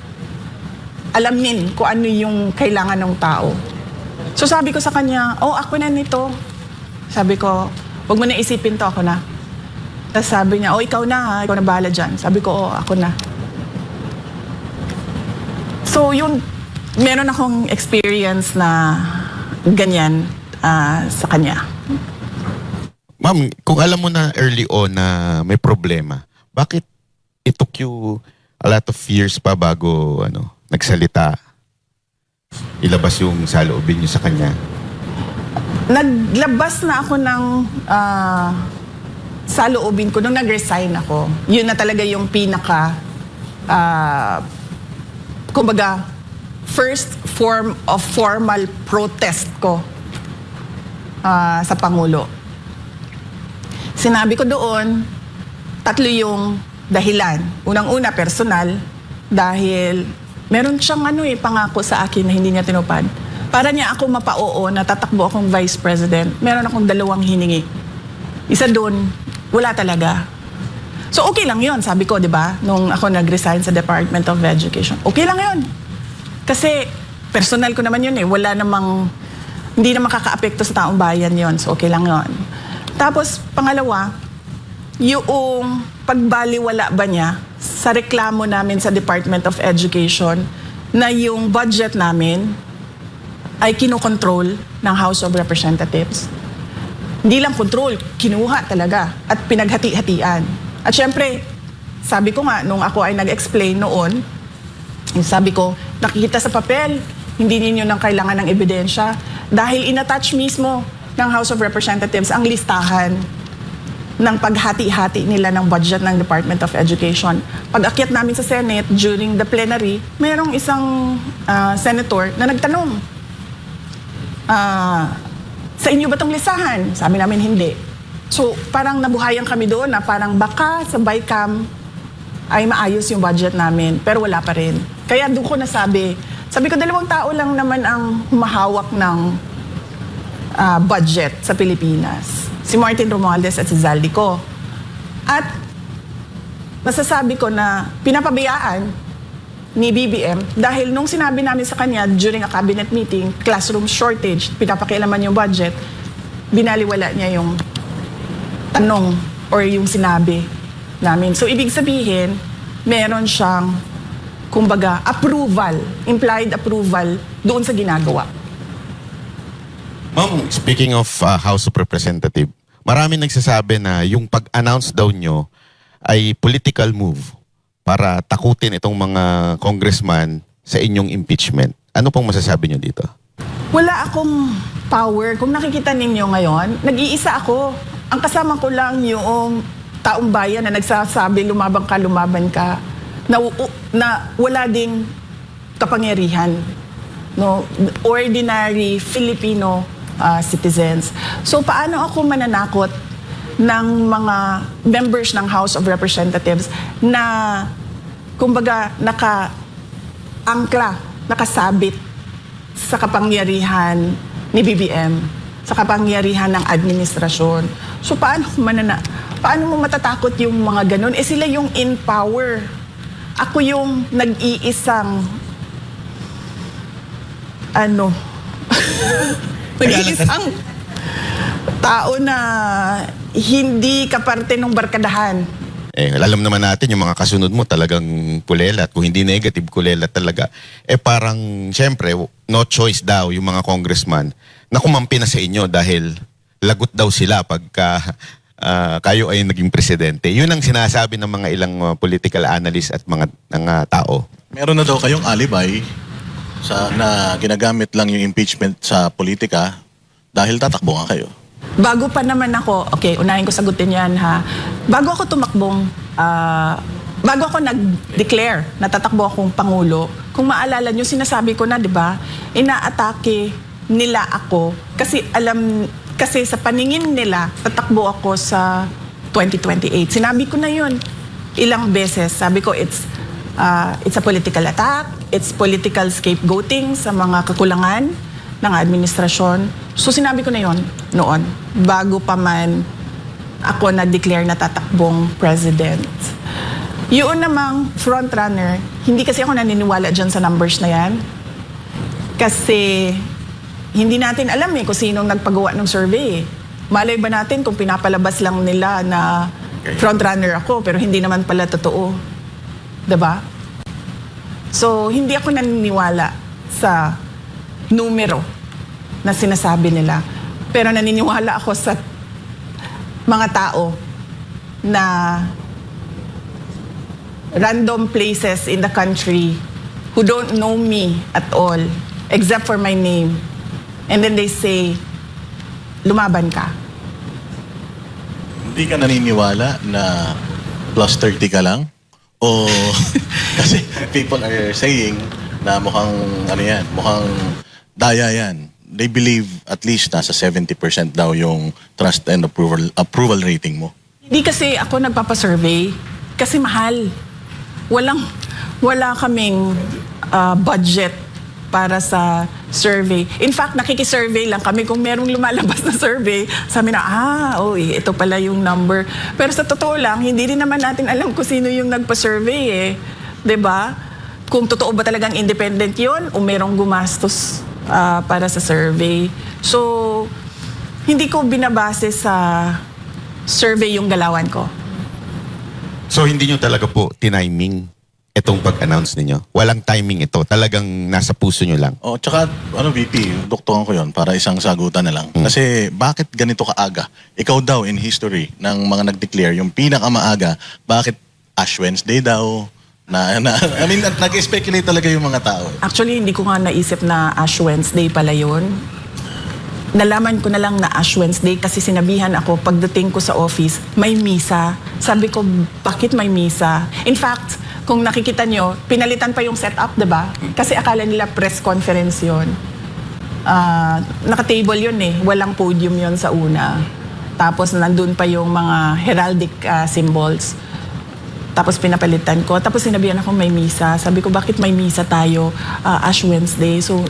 alamin kung ano yung kailangan ng tao. So sabi ko sa kanya, oh, ako na nito. Sabi ko, huwag mo na isipin to, ako na. Tapos sabi niya, oh, ikaw na ha, ikaw na bahala dyan. Sabi ko, oh, ako na. So yun, meron akong experience na ganyan sa kanya. Ma'am, kung alam mo na early on na may problema, bakit it took you a lot of years pa bago nagsalita, ilabas yung saloobin niyo sa kanya? Naglabas na ako ng saloobin ko nung nag-resign ako. Yun na talaga yung pinaka kumbaga first form of formal protest ko sa Pangulo. Sinabi ko doon, 3 yung dahilan. Unang-una, personal, dahil meron siyang pangako sa akin na hindi niya tinupad. Para niya ako mapa-oo na tatakbo akong vice president, meron akong 2 hiningi. Isa doon, wala talaga. So okay lang yun, sabi ko, di ba? Nung ako nag-resign sa Department of Education. Okay lang yun. Kasi personal ko naman yun eh. Wala namang, hindi na makaka-apekto sa taong bayan yun. So okay lang yun. Tapos, pangalawa, yung pagbaliwala ba niya sa reklamo namin sa Department of Education na yung budget namin ay kinokontrol ng House of Representatives. Hindi lang control, kinuha talaga at pinaghati-hatian. At syempre, sabi ko nga, nung ako ay nag-explain noon, sabi ko, nakikita sa papel, hindi ninyo nang kailangan ng ebidensya dahil inattach mismo ng House of Representatives ang listahan ng paghati-hati nila ng budget ng Department of Education. Pag-akyat namin sa Senate during the plenary, mayroong isang senator na nagtanong, sa inyo ba itong listahan? Sabi namin hindi. So parang nabuhayan kami doon na parang baka sa BICAM ay maayos yung budget namin, pero wala pa rin. Kaya doon ko nasabi, sabi ko 2 tao lang naman ang humahawak ng budget sa Pilipinas. Si Martin Romualdez at si Zaldico. At masasabi ko na pinapabayaan ni BBM dahil nung sinabi namin sa kanya during a cabinet meeting, classroom shortage, pinapakialaman yung budget, binaliwala niya yung tanong or yung sinabi namin. So ibig sabihin, meron siyang kumbaga approval, implied approval doon sa ginagawa. Ma'am, speaking of House of Representative, marami nagsasabi na yung pag-announce daw nyo ay political move para takutin itong mga congressman sa inyong impeachment. Ano pong masasabi nyo dito? Wala akong power. Kung nakikita ninyo ngayon, nag-iisa ako. Ang kasama ko lang yung taong bayan na nagsasabi lumaban ka, na wala ding kapangyarihan. No? Ordinary Filipino citizens. So paano ako mananakot ng mga members ng House of Representatives na kumbaga naka-angkla, nakasabit sa kapangyarihan ni BBM, sa kapangyarihan ng administrasyon. So paano mo matatakot yung mga ganun? Sila yung in power. Ako yung nag-iisang nag-iisang tao na hindi kaparte ng barkadahan. Alam naman natin yung mga kasunod mo talagang kulelat. Kung hindi negative, kulelat talaga. Parang, syempre, no choice daw yung mga congressman na kumampi na sa inyo dahil lagot daw sila pagka kayo ay naging presidente. Yun ang sinasabi ng mga ilang political analysts at mga tao. Meron na daw kayong alibay na ginagamit lang yung impeachment sa politika dahil tatakbo nga kayo. Bago pa naman ako, okay, unahin ko sagutin yan ha. Bago ako tumakbong, bago ako nag-declare na tatakbo akong Pangulo, kung maalala nyo, sinasabi ko na, di ba, inaatake nila ako kasi sa paningin nila, tatakbo ako sa 2028. Sinabi ko na yun ilang beses. Sabi ko, it's a political attack, it's political scapegoating sa mga kakulangan ng administrasyon. So sinabi ko na yon noon, bago pa man ako nag-declare na tatakbong president. Yun namang frontrunner, hindi kasi ako naniniwala dyan sa numbers na yan. Kasi hindi natin alam kung sinong nagpagawa ng survey. Malay ba natin kung pinapalabas lang nila na frontrunner ako pero hindi naman pala totoo. Diba? So, hindi ako naniniwala sa numero na sinasabi nila. Pero naniniwala ako sa mga tao na random places in the country who don't know me at all, except for my name. And then they say, lumaban ka. Hindi ka naniniwala na plus 30 ka lang? O kasi people are saying na mukhang mukhang daya yan. They believe at least nasa 70% daw yung trust and approval rating mo. Hindi kasi ako nagpapasurvey kasi mahal. Wala kaming budget para sa survey. In fact, nakikisurvey lang kami kung merong lumalabas na survey. Sabi na, ito pala yung number. Pero sa totoo lang, hindi rin naman natin alam kung sino yung nagpa-survey . 'Di ba? Kung totoo ba talagang independent yon o merong gumastos para sa survey. So, hindi ko binabase sa survey yung galawan ko. So hindi nyo talaga po tiniming itong pag-announce ninyo? Walang timing ito. Talagang nasa puso nyo lang. O, tsaka, VP, doktoran ko yon para isang sagutan na lang. Kasi, bakit ganito kaaga? Ikaw daw, in history, ng mga nag-declare, yung pinakamaaga, bakit Ash Wednesday daw? I mean, nag-speculate talaga yung mga tao. Actually, hindi ko nga naisip na Ash Wednesday pala yun. Nalaman ko na lang na Ash Wednesday kasi sinabihan ako pagdating ko sa office, may misa. Sabi ko, bakit may misa? In fact, kung nakikita nyo, pinalitan pa yung setup, diba? Kasi akala nila press conference yun. Naka-table yun eh. Walang podium yun sa una. Tapos nandun pa yung mga heraldic symbols. Tapos pinapalitan ko. Tapos sinabihan ako may misa. Sabi ko, bakit may misa tayo? Ash Wednesday. So,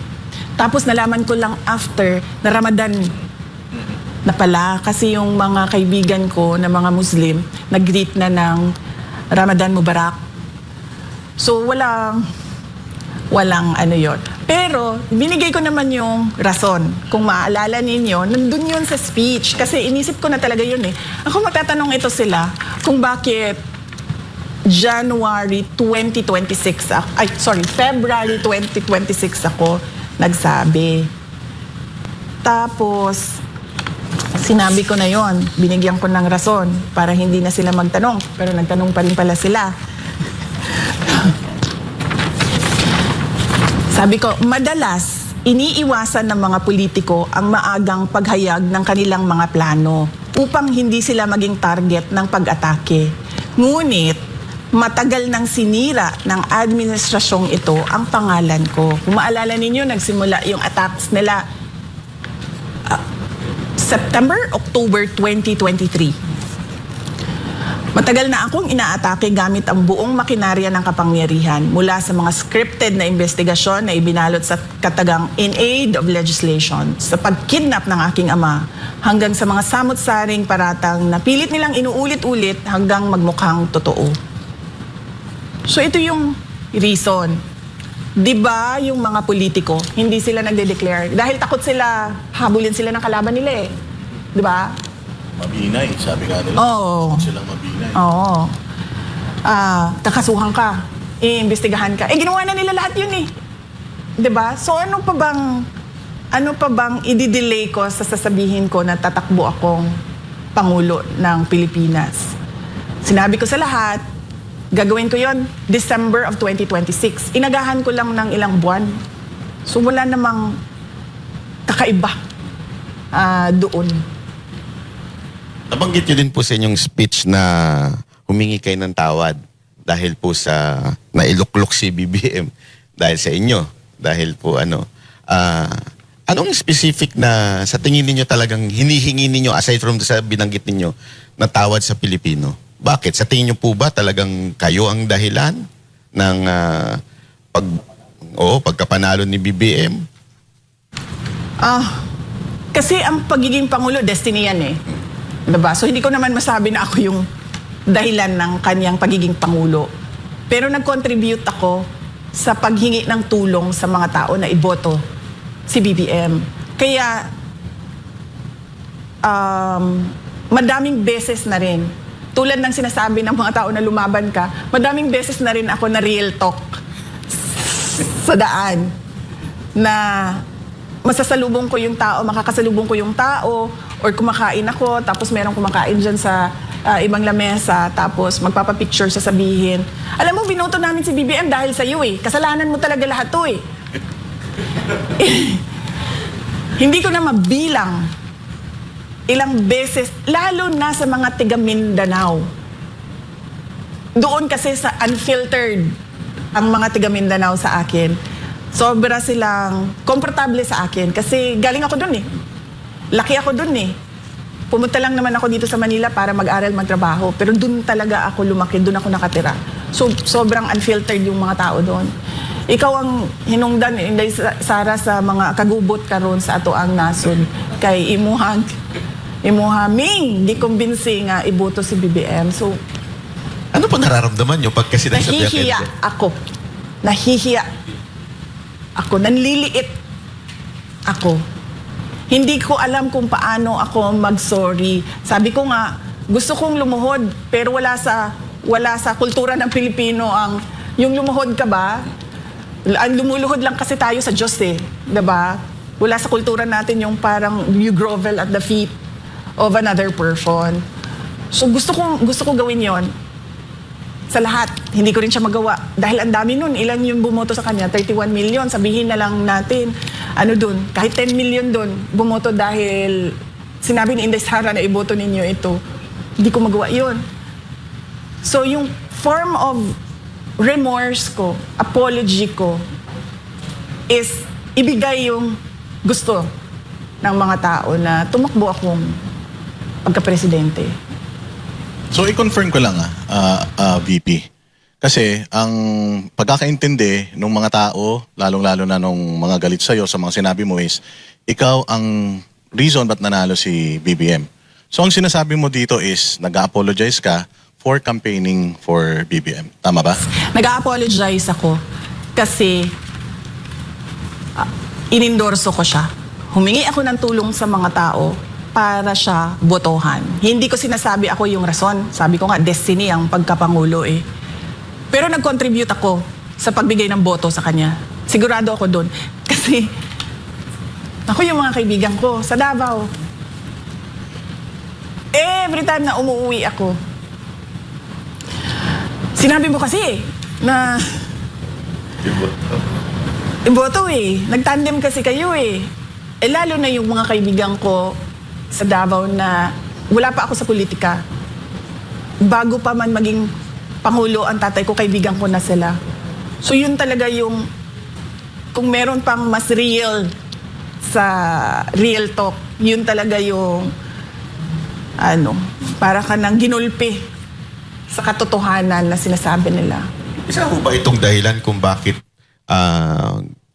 tapos nalaman ko lang after na Ramadan na pala. Kasi yung mga kaibigan ko na mga Muslim, nag-greet na ng Ramadan Mubarak. So, walang ano yon. Pero, binigay ko naman yung rason. Kung maalala ninyo, nandun yun sa speech. Kasi inisip ko na talaga yun eh. Ako magtatanong ito sila kung bakit February 2026 ako nagsabi. Tapos, sinabi ko na yon, binigyan ko ng rason para hindi na sila magtanong. Pero nagtanong pa rin pala sila. Sabi ko, madalas, iniiwasan ng mga politiko ang maagang paghayag ng kanilang mga plano upang hindi sila maging target ng pag-atake. Ngunit, matagal nang sinira ng administrasyong ito ang pangalan ko. Kung maalala ninyo, nagsimula yung attacks nila October 2023. Matagal na akong inaatake gamit ang buong makinarya ng kapangyarihan mula sa mga scripted na investigasyon na ibinalot sa katagang in aid of legislation, sa pagkidnap ng aking ama, hanggang sa mga samot-saring paratang na pilit nilang inuulit-ulit hanggang magmukhang totoo. So ito yung reason. Diba yung mga politiko, hindi sila nagde-declare dahil takot sila, habulin sila ng kalaban nila eh. Diba? Mabinay, sabi nga nila. Oo. Silang mabinay. Oo. Kakasuhan ka, iimbestigahan ka. Ginawa na nila lahat yun eh. 'Di ba? So ano pa bang i-delay ko sa sasabihin ko na tatakbo akong Pangulo ng Pilipinas? Sinabi ko sa lahat, gagawin ko yon December of 2026. Inagahan ko lang ng ilang buwan. So wala namang kakaiba doon. Nabanggit nyo din po sa inyong speech na humingi kayo ng tawad dahil po sa nailuklok si BBM dahil sa inyo. Dahil po anong specific na sa tingin ninyo talagang hinihingi ninyo aside from sa binanggit ninyo na tawad sa Pilipino? Bakit? Sa tingin nyo po ba talagang kayo ang dahilan ng pagkapanalo ni BBM? Kasi ang pagiging Pangulo, destiny yan eh. Diba? So hindi ko naman masabi na ako yung dahilan ng kanyang pagiging Pangulo. Pero nag-contribute ako sa paghingi ng tulong sa mga tao na iboto si BBM. Kaya madaming beses na rin, tulad ng sinasabi ng mga tao na lumaban ka, madaming beses na rin ako na real talk sa daan na masasalubong ko yung tao, makakasalubong ko yung tao, or kumakain ako, tapos merong kumakain dyan sa ibang lamesa, tapos magpapapicture sasabihin, alam mo, binoto namin si BBM dahil sa iyo eh. Kasalanan mo talaga lahat to eh. Hindi ko na mabilang ilang beses, lalo na sa mga tiga Mindanao. Doon kasi sa unfiltered ang mga tiga Mindanao sa akin. Sobra silang komportable sa akin kasi galing ako doon eh. Laki ako doon eh. Pumunta lang naman ako dito sa Manila para mag-aral, magtrabaho. Pero doon talaga ako lumaki, doon ako nakatira. So, sobrang unfiltered yung mga tao doon. Ikaw ang hinungdan, Inday Sara, sa mga kagubot karon sa ato ang nasod. Kay imuhaming, di kumbinsi nga iboto si BBM. So, Ano po nararamdaman nyo pag kasi nagsabihan kayo? nahihiya ako. Nahihiya ako. Nanliliit ako. Hindi ko alam kung paano ako mag-sorry. Sabi ko nga, gusto kong lumuhod, pero wala sa kultura ng Pilipino ang Yung lumuhod ka ba? Lumuluhod lang kasi tayo sa Diyos eh. Diba? Wala sa kultura natin yung parang you grovel at the feet of another person. So gusto ko gawin yon sa lahat. Hindi ko rin siya magawa. Dahil ang dami nun. Ilan yung bumoto sa kanya? 31 million. Sabihin na lang natin, dun, kahit 10 million dun, bumoto dahil sinabi ni Inday Sara na iboto ninyo ito. Hindi ko magawa yun. So yung form of remorse ko, apology ko, is ibigay yung gusto ng mga tao na tumakbo akong pagka-presidente. So, i-confirm ko lang VP. Kasi ang pagkakaintindi ng mga tao, lalong-lalo na nung mga galit sa'yo sa mga sinabi mo is, ikaw ang reason ba't nanalo si BBM. So, ang sinasabi mo dito is, nag-apologize ka for campaigning for BBM. Tama ba? Nag-apologize ako kasi inendorso ko siya. Humingi ako ng tulong sa mga tao para siya botohan. Hindi ko sinasabi ako yung rason. Sabi ko nga, destiny ang pagkapangulo eh. Pero nag-contribute ako sa pagbigay ng boto sa kanya. Sigurado ako doon. Kasi ako yung mga kaibigan ko sa Davao. Every time na umuwi ako, sinabi mo kasi na iboto eh. Nagtandem kasi kayo eh. Lalo na yung mga kaibigan ko sa Davao na wala pa ako sa politika. Bago pa man maging pangulo ang tatay ko, kaibigan ko na sila. So yun talaga yung, kung meron pang mas real sa real talk, yun talaga yung, para ka nang ginulpi sa katotohanan na sinasabi nila. Isa po ba itong dahilan kung bakit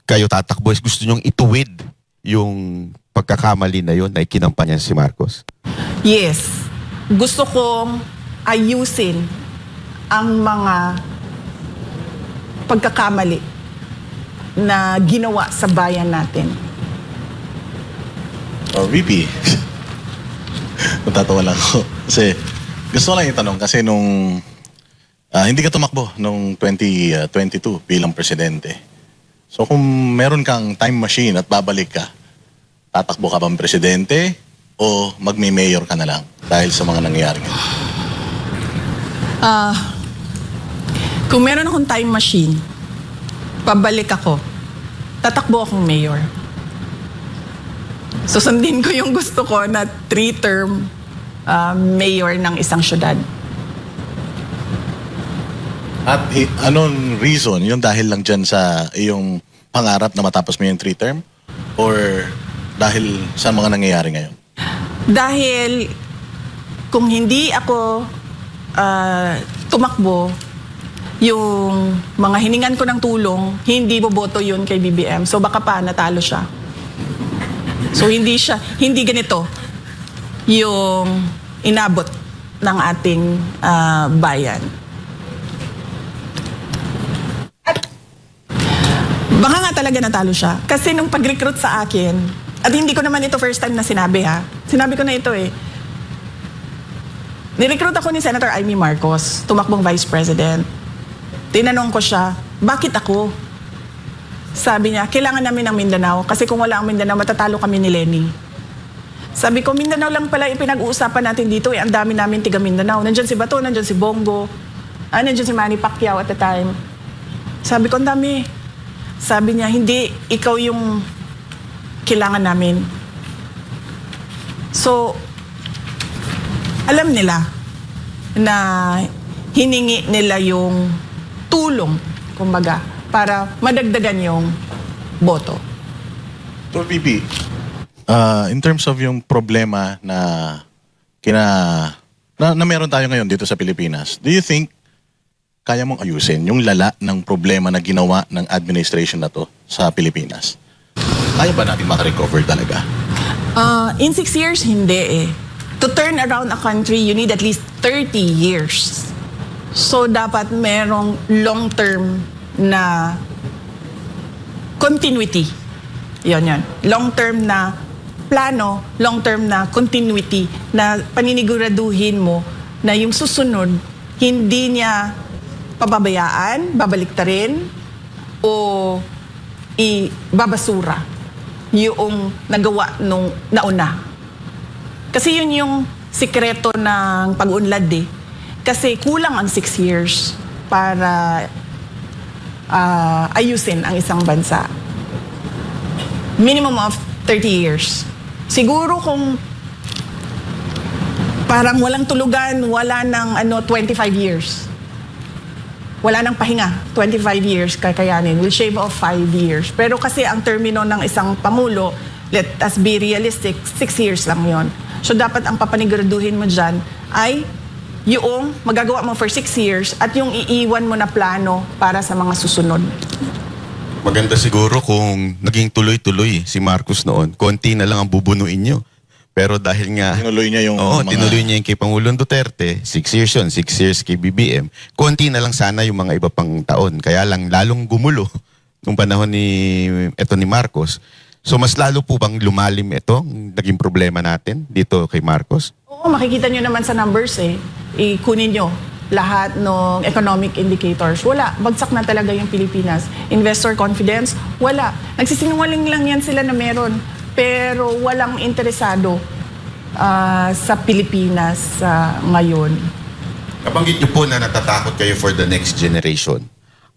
kayo tatakbo? Gusto nyong ituwid yung pagkakamali na yun na ikinampanyan si Marcos? Yes. Gusto kong ayusin ang mga pagkakamali na ginawa sa bayan natin. VP, natatawa lang ako. Kasi gusto ko lang itanong kasi nung hindi ka tumakbo nung 2022 bilang presidente. So kung meron kang time machine at babalik ka, tatakbo ka bang presidente o magme-mayor ka na lang dahil sa mga nangyayari ngayon? Kung meron akong time machine, pabalik ako, tatakbo akong mayor. Susundin ko yung gusto ko na 3-term mayor ng isang syudad. At anong reason? Yung dahil lang dyan sa iyong pangarap na matapos mo yung 3-term? Or dahil sa mga nangyayari ngayon? Dahil kung hindi ako tumakbo, yung mga hiningan ko ng tulong, hindi boboto yun kay BBM. So baka pa natalo siya. So hindi ganito yung inabot ng ating bayan. Baka nga talaga natalo siya. Kasi nung pag-recruit sa akin, at hindi ko naman ito first time na sinabi ha. Sinabi ko na ito eh. Nirecruit ako ni Senator Amy Marcos, tumakbong Vice President. Tinanong ko siya, bakit ako? Sabi niya, kailangan namin ng Mindanao kasi kung wala ang Mindanao, matatalo kami ni Lenny. Sabi ko, Mindanao lang pala ipinag-uusapan natin dito eh. Ang dami namin tiga Mindanao. Nandyan si Bato, nandyan si Bongo, nandyan si Manny Pacquiao at the time. Sabi ko, ang dami. Sabi niya, hindi, ikaw yung kailangan namin. So, alam nila na hiningi nila yung tulong, kumbaga, para madagdagan yung boto. So, VP, in terms of yung problema na meron tayo ngayon dito sa Pilipinas, do you think kaya mong ayusin yung lala ng problema na ginawa ng administration na to sa Pilipinas? Kaya ba natin makarecover talaga? In 6 years, hindi eh. To turn around a country, you need at least 30 years. So, dapat merong long-term na continuity. Yan. Long-term na plano, long-term na continuity na paniniguraduhin mo na yung susunod, hindi niya pababayaan, babaliktarin, o ibabasura yung nagawa nung nauna. Kasi yun yung sikreto ng pag-unlad eh. Kasi kulang ang 6 years para ayusin ang isang bansa. Minimum of 30 years. Siguro kung parang walang tulugan, wala ng 25 years. Wala nang pahinga, 25 years kakayanin. We'll shave off 5 years. Pero kasi ang termino ng isang pangulo, let us be realistic, 6 years lang yon. So dapat ang papaniguraduhin mo dyan ay yung magagawa mo for 6 years at yung iiwan mo na plano para sa mga susunod. Maganda siguro kung naging tuloy-tuloy si Marcos noon. Konti na lang ang bubunuin nyo. Pero dahil nga... Tinuloy niya yung Oo, mga... tinuloy niya yung kay Pangulong Duterte. 6 years yun, 6 years kay BBM. Konti na lang sana yung mga iba pang taon. Kaya lang lalong gumulo nung panahon ni Marcos. So mas lalo po bang lumalim ito, naging problema natin dito kay Marcos? Oo, makikita nyo naman sa numbers eh. Ikunin nyo lahat ng economic indicators. Wala. Bagsak na talaga yung Pilipinas. Investor confidence, wala. Nagsisinungaling lang yan sila na meron. Pero walang interesado sa Pilipinas ngayon. Nabanggit niyo po na natatakot kayo for the next generation.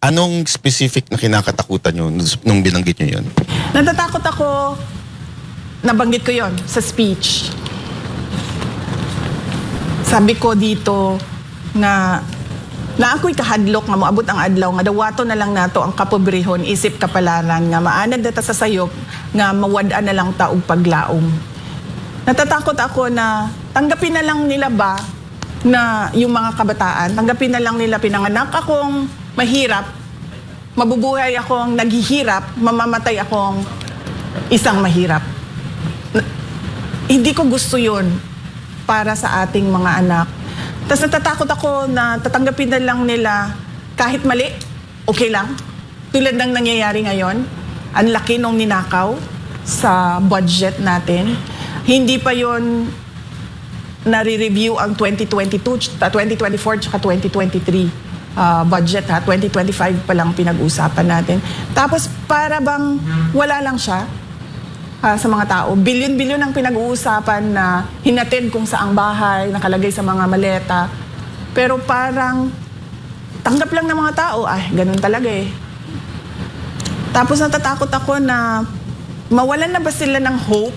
Anong specific na kinakatakutan niyo nung binanggit niyo yun? Natatakot ako, nabanggit ko yon sa speech. Sabi ko dito na ako'y kahadlok nga moabot ang adlaw nga dawato na lang nato ang kapobrehon isip kapalaran nga maanad data sa sayop nga mawad-an na lang ta og paglaom. Natatakot ako na tanggapin na lang nila ba na yung mga kabataan, tanggapin na lang nila pinanganak akong mahirap, mabubuhay akong naghihirap, mamamatay akong isang mahirap. Hindi ko gusto yun para sa ating mga anak. Tapos natatakot ako na tatanggapin na lang nila kahit mali, okay lang. Tulad ng nangyayari ngayon, ang laki nung ninakaw sa budget natin. Hindi pa yon nare-review ang 2022, 2024, tsaka 2023 budget ha. 2025 pa lang pinag-usapan natin. Tapos para bang wala lang siya sa mga tao. Bilyon-bilyon ang pinag-uusapan na hinatid kung saang bahay, nakalagay sa mga maleta. Pero parang tanggap lang ng mga tao, ay, ganun talaga eh. Tapos natatakot ako na mawalan na ba sila ng hope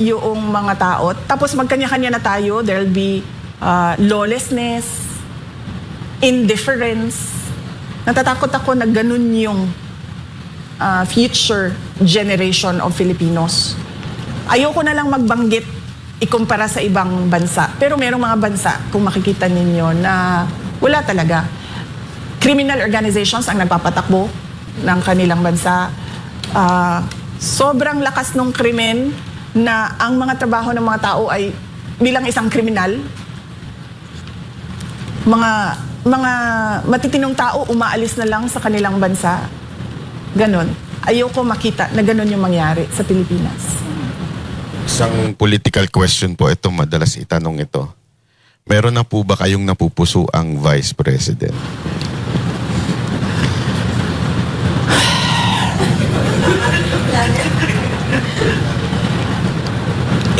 yung mga tao. Tapos magkanya-kanya na tayo, there'll be lawlessness, indifference. Natatakot ako na ganun yung future generation of Filipinos. Ayoko na lang magbanggit ikumpara sa ibang bansa. Pero merong mga bansa, kung makikita ninyo, na wala talaga. Criminal organizations ang nagpapatakbo ng kanilang bansa. Sobrang lakas ng krimen na ang mga trabaho ng mga tao ay bilang isang kriminal. Mga matitinong tao umaalis na lang sa kanilang bansa. Ganon. Ayoko makita na ganon yung mangyari sa Pilipinas. Isang political question po ito, madalas itanong ito. Meron na po ba kayong napupuso ang Vice President?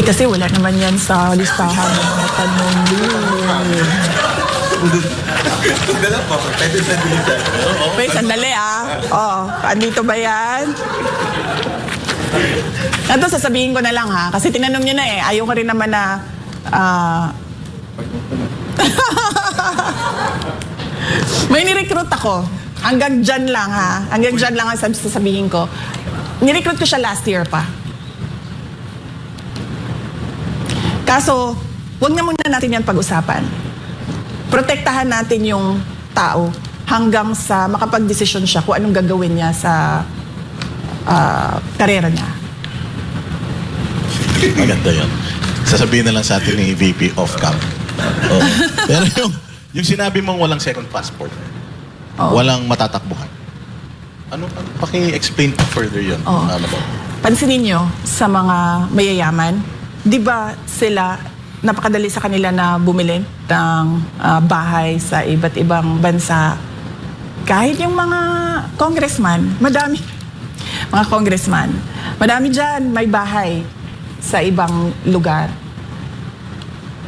Kasi wala naman yan sa listahan ng mga tanong yun. Wait, sandali Oo, andito ba yan? Ito, sasabihin ko na lang ha. Kasi tinanong nyo na eh. Ayaw ko rin naman na... May nirecruit ako. Hanggang dyan lang ha. Hanggang dyan lang ang sasabihin ko. Nirecruit ko siya last year pa. Kaso, huwag na muna natin yan pag-usapan. Protektahan natin yung tao hanggang sa makapag-desisyon siya kung anong gagawin niya sa karera niya. Maganda yun. Sasabihin na lang sa atin ni VP off-cam. Oh. Pero yung sinabi mong walang second passport, walang matatakbuhan. Ano, paki-explain pa further yun. Pansinin nyo sa mga mayayaman, di ba sila napakadali sa kanila na bumili ng bahay sa iba't ibang bansa. Kahit yung mga congressman, madami dyan may bahay sa ibang lugar.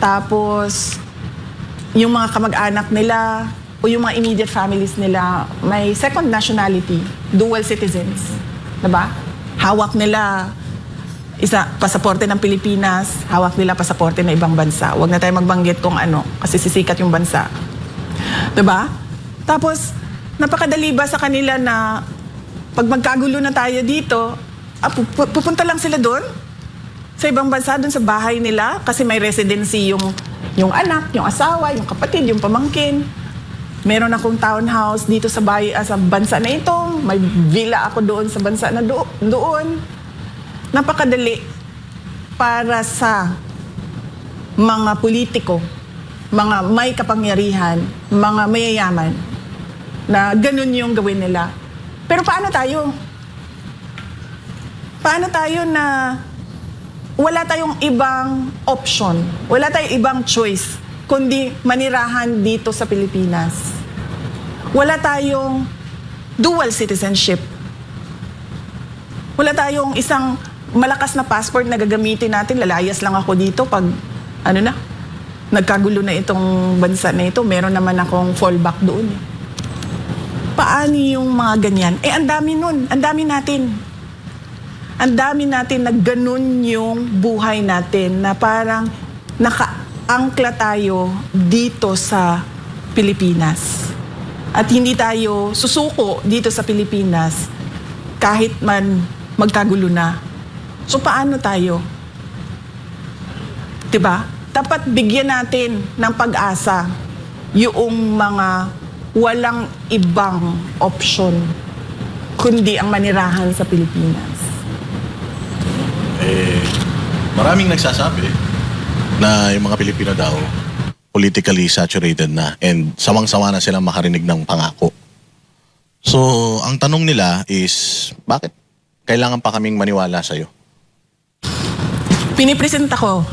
Tapos, yung mga kamag-anak nila o yung mga immediate families nila may second nationality, dual citizens. Diba? Hawak nila pasaporte ng Pilipinas, hawak nila pasaporte ng ibang bansa. Huwag na tayo magbanggit kung ano, kasi sisikat yung bansa. Diba? Tapos, napakadali ba sa kanila na pag magkagulo na tayo dito, pupunta lang sila doon? Sa ibang bansa, doon sa bahay nila, kasi may residency yung anak, yung asawa, yung kapatid, yung pamangkin. Meron akong townhouse dito sa bansa na ito. May villa ako doon sa bansa na doon. Napakadali para sa mga politiko, mga may kapangyarihan, mga mayayaman, na ganun yung gawin nila. Pero paano tayo? Paano tayo na wala tayong ibang option, wala tayong ibang choice, kundi manirahan dito sa Pilipinas? Wala tayong dual citizenship. Wala tayong isang malakas na passport na gagamitin natin. Lalayas lang ako dito pag, nagkagulo na itong bansa na ito. Meron naman akong fallback doon. Paano yung mga ganyan? Ang dami nun. Ang dami natin. Ang dami natin na ganun yung buhay natin na parang nakaangkla tayo dito sa Pilipinas. At hindi tayo susuko dito sa Pilipinas kahit man magkagulo na. So paano tayo? Diba? Dapat bigyan natin ng pag-asa yung mga walang ibang option kundi ang manirahan sa Pilipinas. Maraming nagsasabi na yung mga Pilipino daw politically saturated na and sawang-sawa na silang makarinig ng pangako. So, ang tanong nila is, bakit kailangan pa kaming maniwala sa'yo? Pinipresenta ko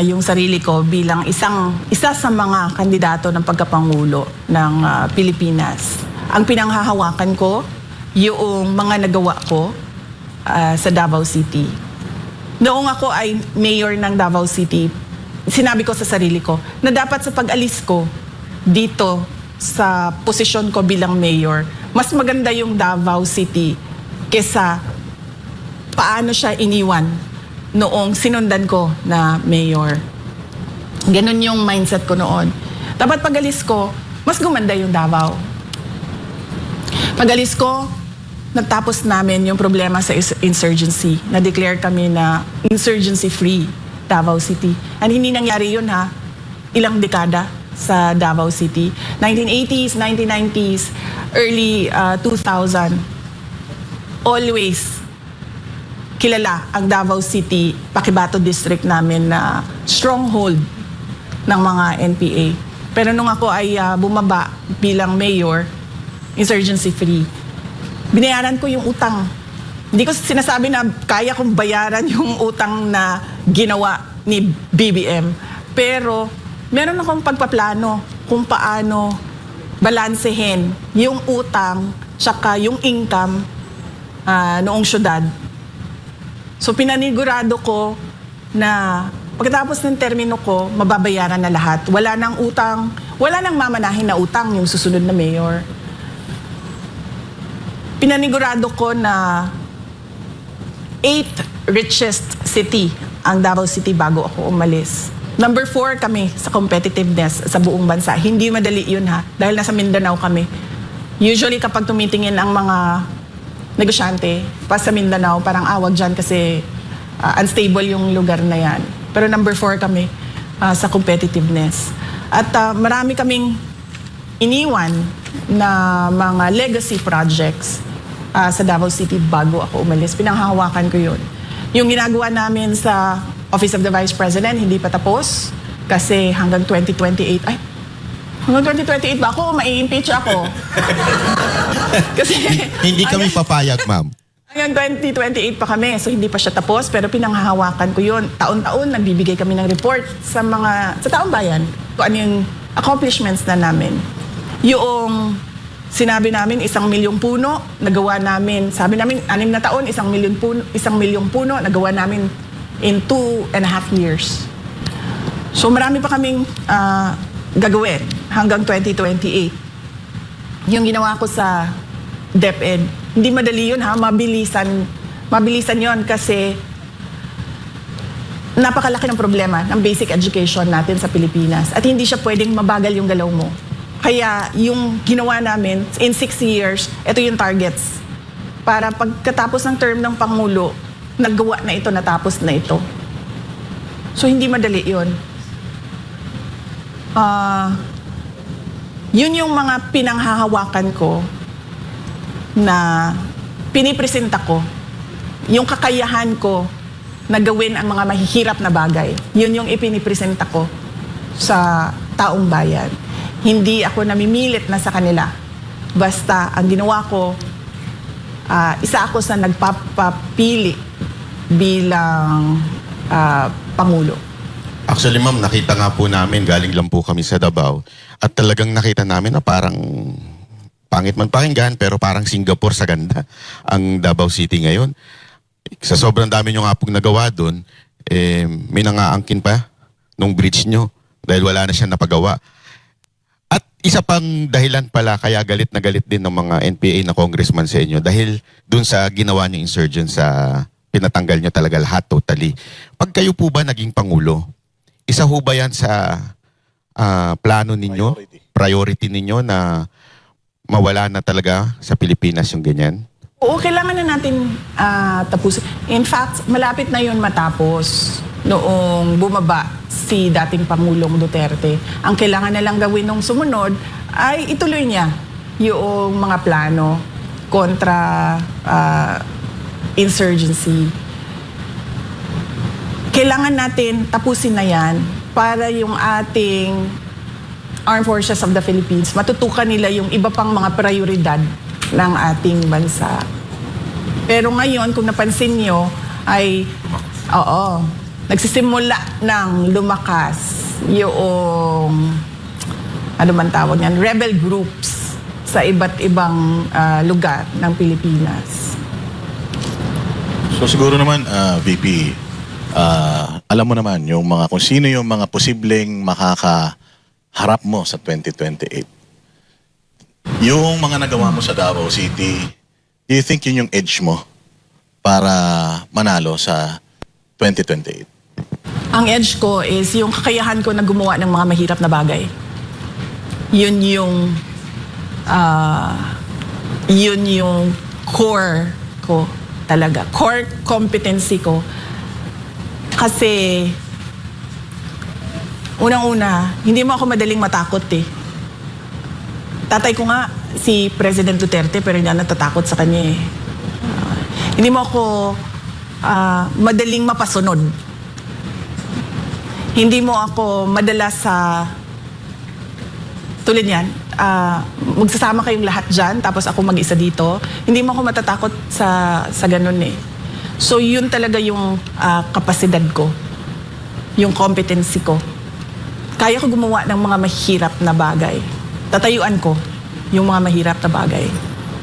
yung sarili ko bilang isa sa mga kandidato ng pagkapangulo ng Pilipinas. Ang pinanghahawakan ko, yung mga nagawa ko sa Davao City. Noong ako ay mayor ng Davao City, sinabi ko sa sarili ko na dapat sa pag-alis ko dito sa posisyon ko bilang mayor, mas maganda yung Davao City kesa paano siya iniwan noong sinundan ko na mayor. Ganun yung mindset ko noon. Dapat pag-alis ko, mas gumanda yung Davao. Pag-alis ko, nagtapos namin yung problema sa insurgency. Na-declare kami na insurgency-free Davao City. And hindi nangyari yun ilang dekada sa Davao City. 1980s, 1990s, early 2000. Always kilala ang Davao City, Paquibato District namin na stronghold ng mga NPA. Pero nung ako ay bumaba bilang mayor, insurgency-free, binayaran ko yung utang. Hindi ko sinasabi na kaya kong bayaran yung utang na ginawa ni BBM. Pero meron akong pagpaplano kung paano balansehin yung utang tsaka yung income noong syudad. So pinanigurado ko na pagkatapos ng termino ko, mababayaran na lahat. Wala nang utang, wala nang mamanahin na utang yung susunod na mayor. Pinanigurado ko na 8th richest city ang Davao City bago ako umalis. Number 4 kami sa competitiveness sa buong bansa. Hindi madali yun dahil nasa Mindanao kami. Usually kapag tumitingin ang mga negosyante pa sa Mindanao, parang awag dyan kasi unstable yung lugar na yan. Pero number 4 kami sa competitiveness. At marami kaming iniwan na mga legacy projects sa Davao City bago ako umalis. Pinanghahawakan ko yun. Yung ginagawa namin sa Office of the Vice President, hindi pa tapos kasi hanggang 2028. Hanggang 2028 ba ako? Mai-impeach ako. Kasi Hindi kami papayag, ma'am. Hanggang 2028 pa kami, so hindi pa siya tapos, pero pinanghahawakan ko yun. Taon-taon, nagbibigay kami ng report sa taong bayan kung ano yung accomplishments na namin. Yung sinabi namin, 1 milyong puno, nagawa namin, sabi namin, 6 na taon, 1 milyong puno, nagawa namin in 2.5 years. So marami pa kaming gagawin hanggang 2028. Yung ginawa ko sa DepEd, hindi madali yun ha, mabilisan yun kasi napakalaki ng problema ng basic education natin sa Pilipinas at hindi siya pwedeng mabagal yung galaw mo. Kaya yung ginawa namin, in 6 years, ito yung targets. Para pagkatapos ng term ng Pangulo, nagawa na ito, natapos na ito. So hindi madali yun. Yun yung mga pinanghahawakan ko na pinipresenta ko, yung kakayahan ko na gawin ang mga mahihirap na bagay. Yun yung ipinipresenta ko sa taong bayan. Hindi ako namimilit na sa kanila. Basta ang ginawa ko, isa ako sa nagpapapili bilang Pangulo. Actually, ma'am, nakita nga po namin, galing lang po kami sa Davao, at talagang nakita namin na parang pangit man pakinggan, pero parang Singapore sa ganda ang Davao City ngayon. Sa sobrang dami nyo nga pong nagawa doon, may nangaangkin pa nung bridge nyo dahil wala na siya napagawa. At isa pang dahilan pala kaya galit na galit din ng mga NPA na congressman sa inyo dahil dun sa ginawa nyo insurgent sa pinatanggal nyo talaga lahat totally. Pag kayo po ba naging Pangulo, isa ho ba yan sa plano ninyo, priority ninyo na mawala na talaga sa Pilipinas yung ganyan? Oo, kailangan na natin tapusin. In fact, malapit na yun matapos noong bumaba si dating Pangulong Duterte. Ang kailangan na lang gawin nung sumunod ay ituloy niya yung mga plano kontra insurgency. Kailangan natin tapusin na yan para yung ating Armed Forces of the Philippines, matutukan nila yung iba pang mga prioridad ng ating bansa. Pero ngayon, kung napansin nyo, ay, nagsisimula ng lumakas yung, ano man tawag yan, rebel groups sa iba't ibang lugar ng Pilipinas. So siguro naman, VP, alam mo naman yung kung sino yung mga posibleng makakaharap mo sa 2028. Yung mga nagawa mo sa Davao City, do you think yun yung edge mo para manalo sa 2028? Ang edge ko is yung kakayahan ko na gumawa ng mga mahirap na bagay. Yun yung core ko talaga. Core competency ko. Kasi, unang-una, hindi mo ako madaling matakot eh. Tatay ko nga, si President Duterte, pero hindi natatakot sa kanya eh. Hindi mo ako madaling mapasunod. Hindi mo ako madalas sa tulad yan, magsasama kayong lahat dyan, tapos ako mag-isa dito. Hindi mo ako matatakot sa ganun eh. So yun talaga yung kapasidad ko, yung competency ko. Kaya ko gumawa ng mga mahirap na bagay. Tatayuan ko yung mga mahirap na bagay.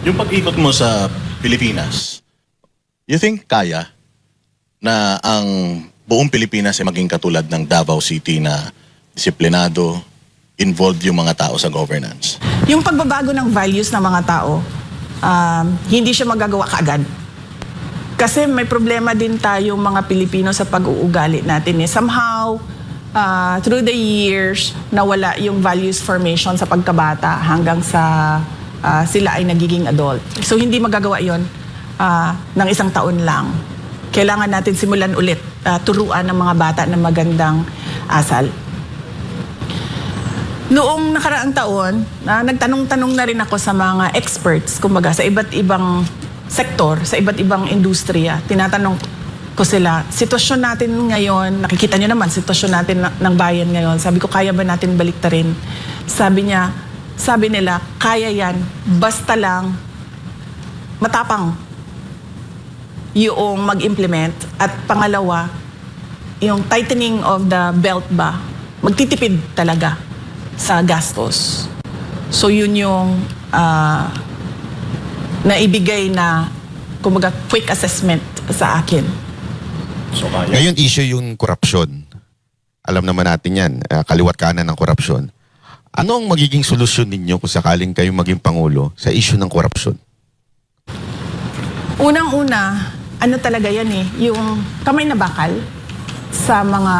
Yung pag-ikot mo sa Pilipinas, you think kaya na ang buong Pilipinas ay maging katulad ng Davao City na disiplinado, involved yung mga tao sa governance? Yung pagbabago ng values ng mga tao, hindi siya magagawa kaagad. Kasi may problema din tayong mga Pilipino sa pag-uugali natin eh. Somehow, through the years, nawala yung values formation sa pagkabata hanggang sa sila ay nagiging adult. So hindi magagawa yon ng isang taon lang. Kailangan natin simulan ulit, turuan ng mga bata ng magandang asal. Noong nakaraang taon, nagtanong-tanong na rin ako sa mga experts, kumbaga sa iba't ibang sektor, sa iba't ibang industriya. Tinatanong ko sila, sitwasyon natin ngayon, nakikita nyo naman, sitwasyon natin ng bayan ngayon. Sabi ko, kaya ba natin baliktarin? Sabi nila, kaya yan, basta lang matapang. yung mag-implement. At pangalawa, yung tightening of the belt ba, magtitipid talaga sa gastos. So yun yung naibigay na kumbaga quick assessment sa akin. So, kaya. Ngayon issue yung korupsyon. Alam naman natin yan, kaliwat kanan ng korupsyon. Ano ang magiging solusyon ninyo kung sakaling kayo maging Pangulo sa issue ng korupsyon? Unang-una, ano talaga yan eh, yung kamay na bakal sa mga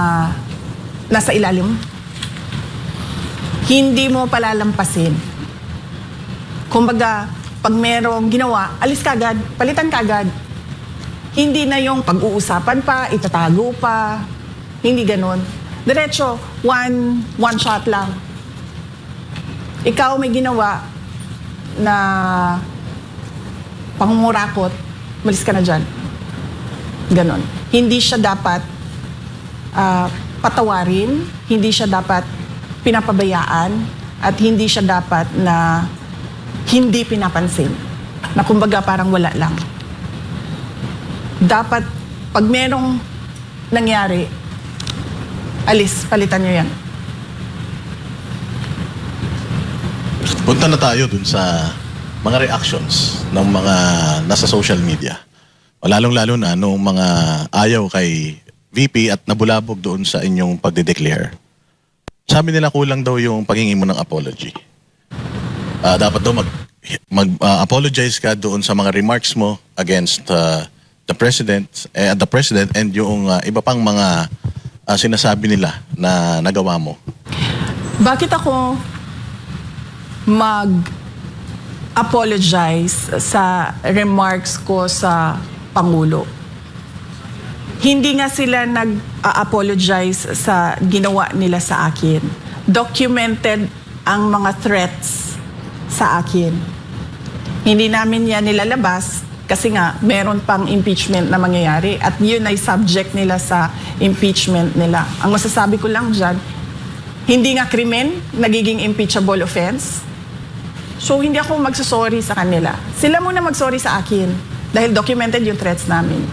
nasa ilalim. Hindi mo palalampasin. Kumbaga, pag merong ginawa, alis kagad, palitan kagad. Hindi na yung pag-uusapan pa, itatago pa. Hindi ganun. Diretso, one shot lang. Ikaw may ginawa na pangungurakot, malis ka na dyan. Ganon. Hindi siya dapat patawarin, hindi siya dapat pinapabayaan, at hindi siya dapat na hindi pinapansin. Na kumbaga parang wala lang. Dapat, pag merong nangyari, alis, palitan nyo yan. Punta na tayo dun sa mga reactions ng mga nasa social media. Lalong-lalo na nung mga ayaw kay VP at nabulabog doon sa inyong pagde-declare. Sabi nila kulang daw yung paghingi mo ng apology. Dapat daw mag-apologize ka doon sa mga remarks mo against the president and yung iba pang mga sinasabi nila na nagawa mo. Bakit ako mag-apologize sa remarks ko sa Pangulo? Hindi nga sila nag-apologize sa ginawa nila sa akin. Documented ang mga threats sa akin. Hindi namin yan nilalabas kasi nga meron pang impeachment na mangyayari at yun ay subject nila sa impeachment nila. Ang masasabi ko lang dyan, hindi nga krimen, nagiging impeachable offense. So hindi ako magsasorry sa kanila. Sila muna magsorry sa akin dahil documented yung threats namin.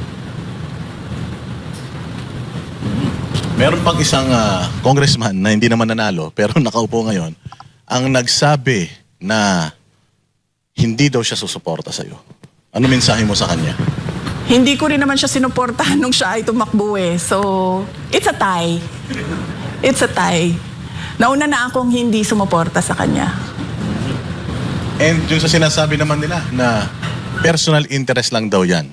Meron pang isang congressman na hindi naman nanalo pero nakaupo ngayon ang nagsabi na hindi daw siya susuporta sa'yo. Ano mensahe mo sa kanya? Hindi ko rin naman siya sinuportahan nung siya ay tumakbo eh. So, it's a tie. It's a tie. Nauna na akong hindi sumuporta sa kanya. And yung sa sinasabi naman nila na personal interest lang daw yan.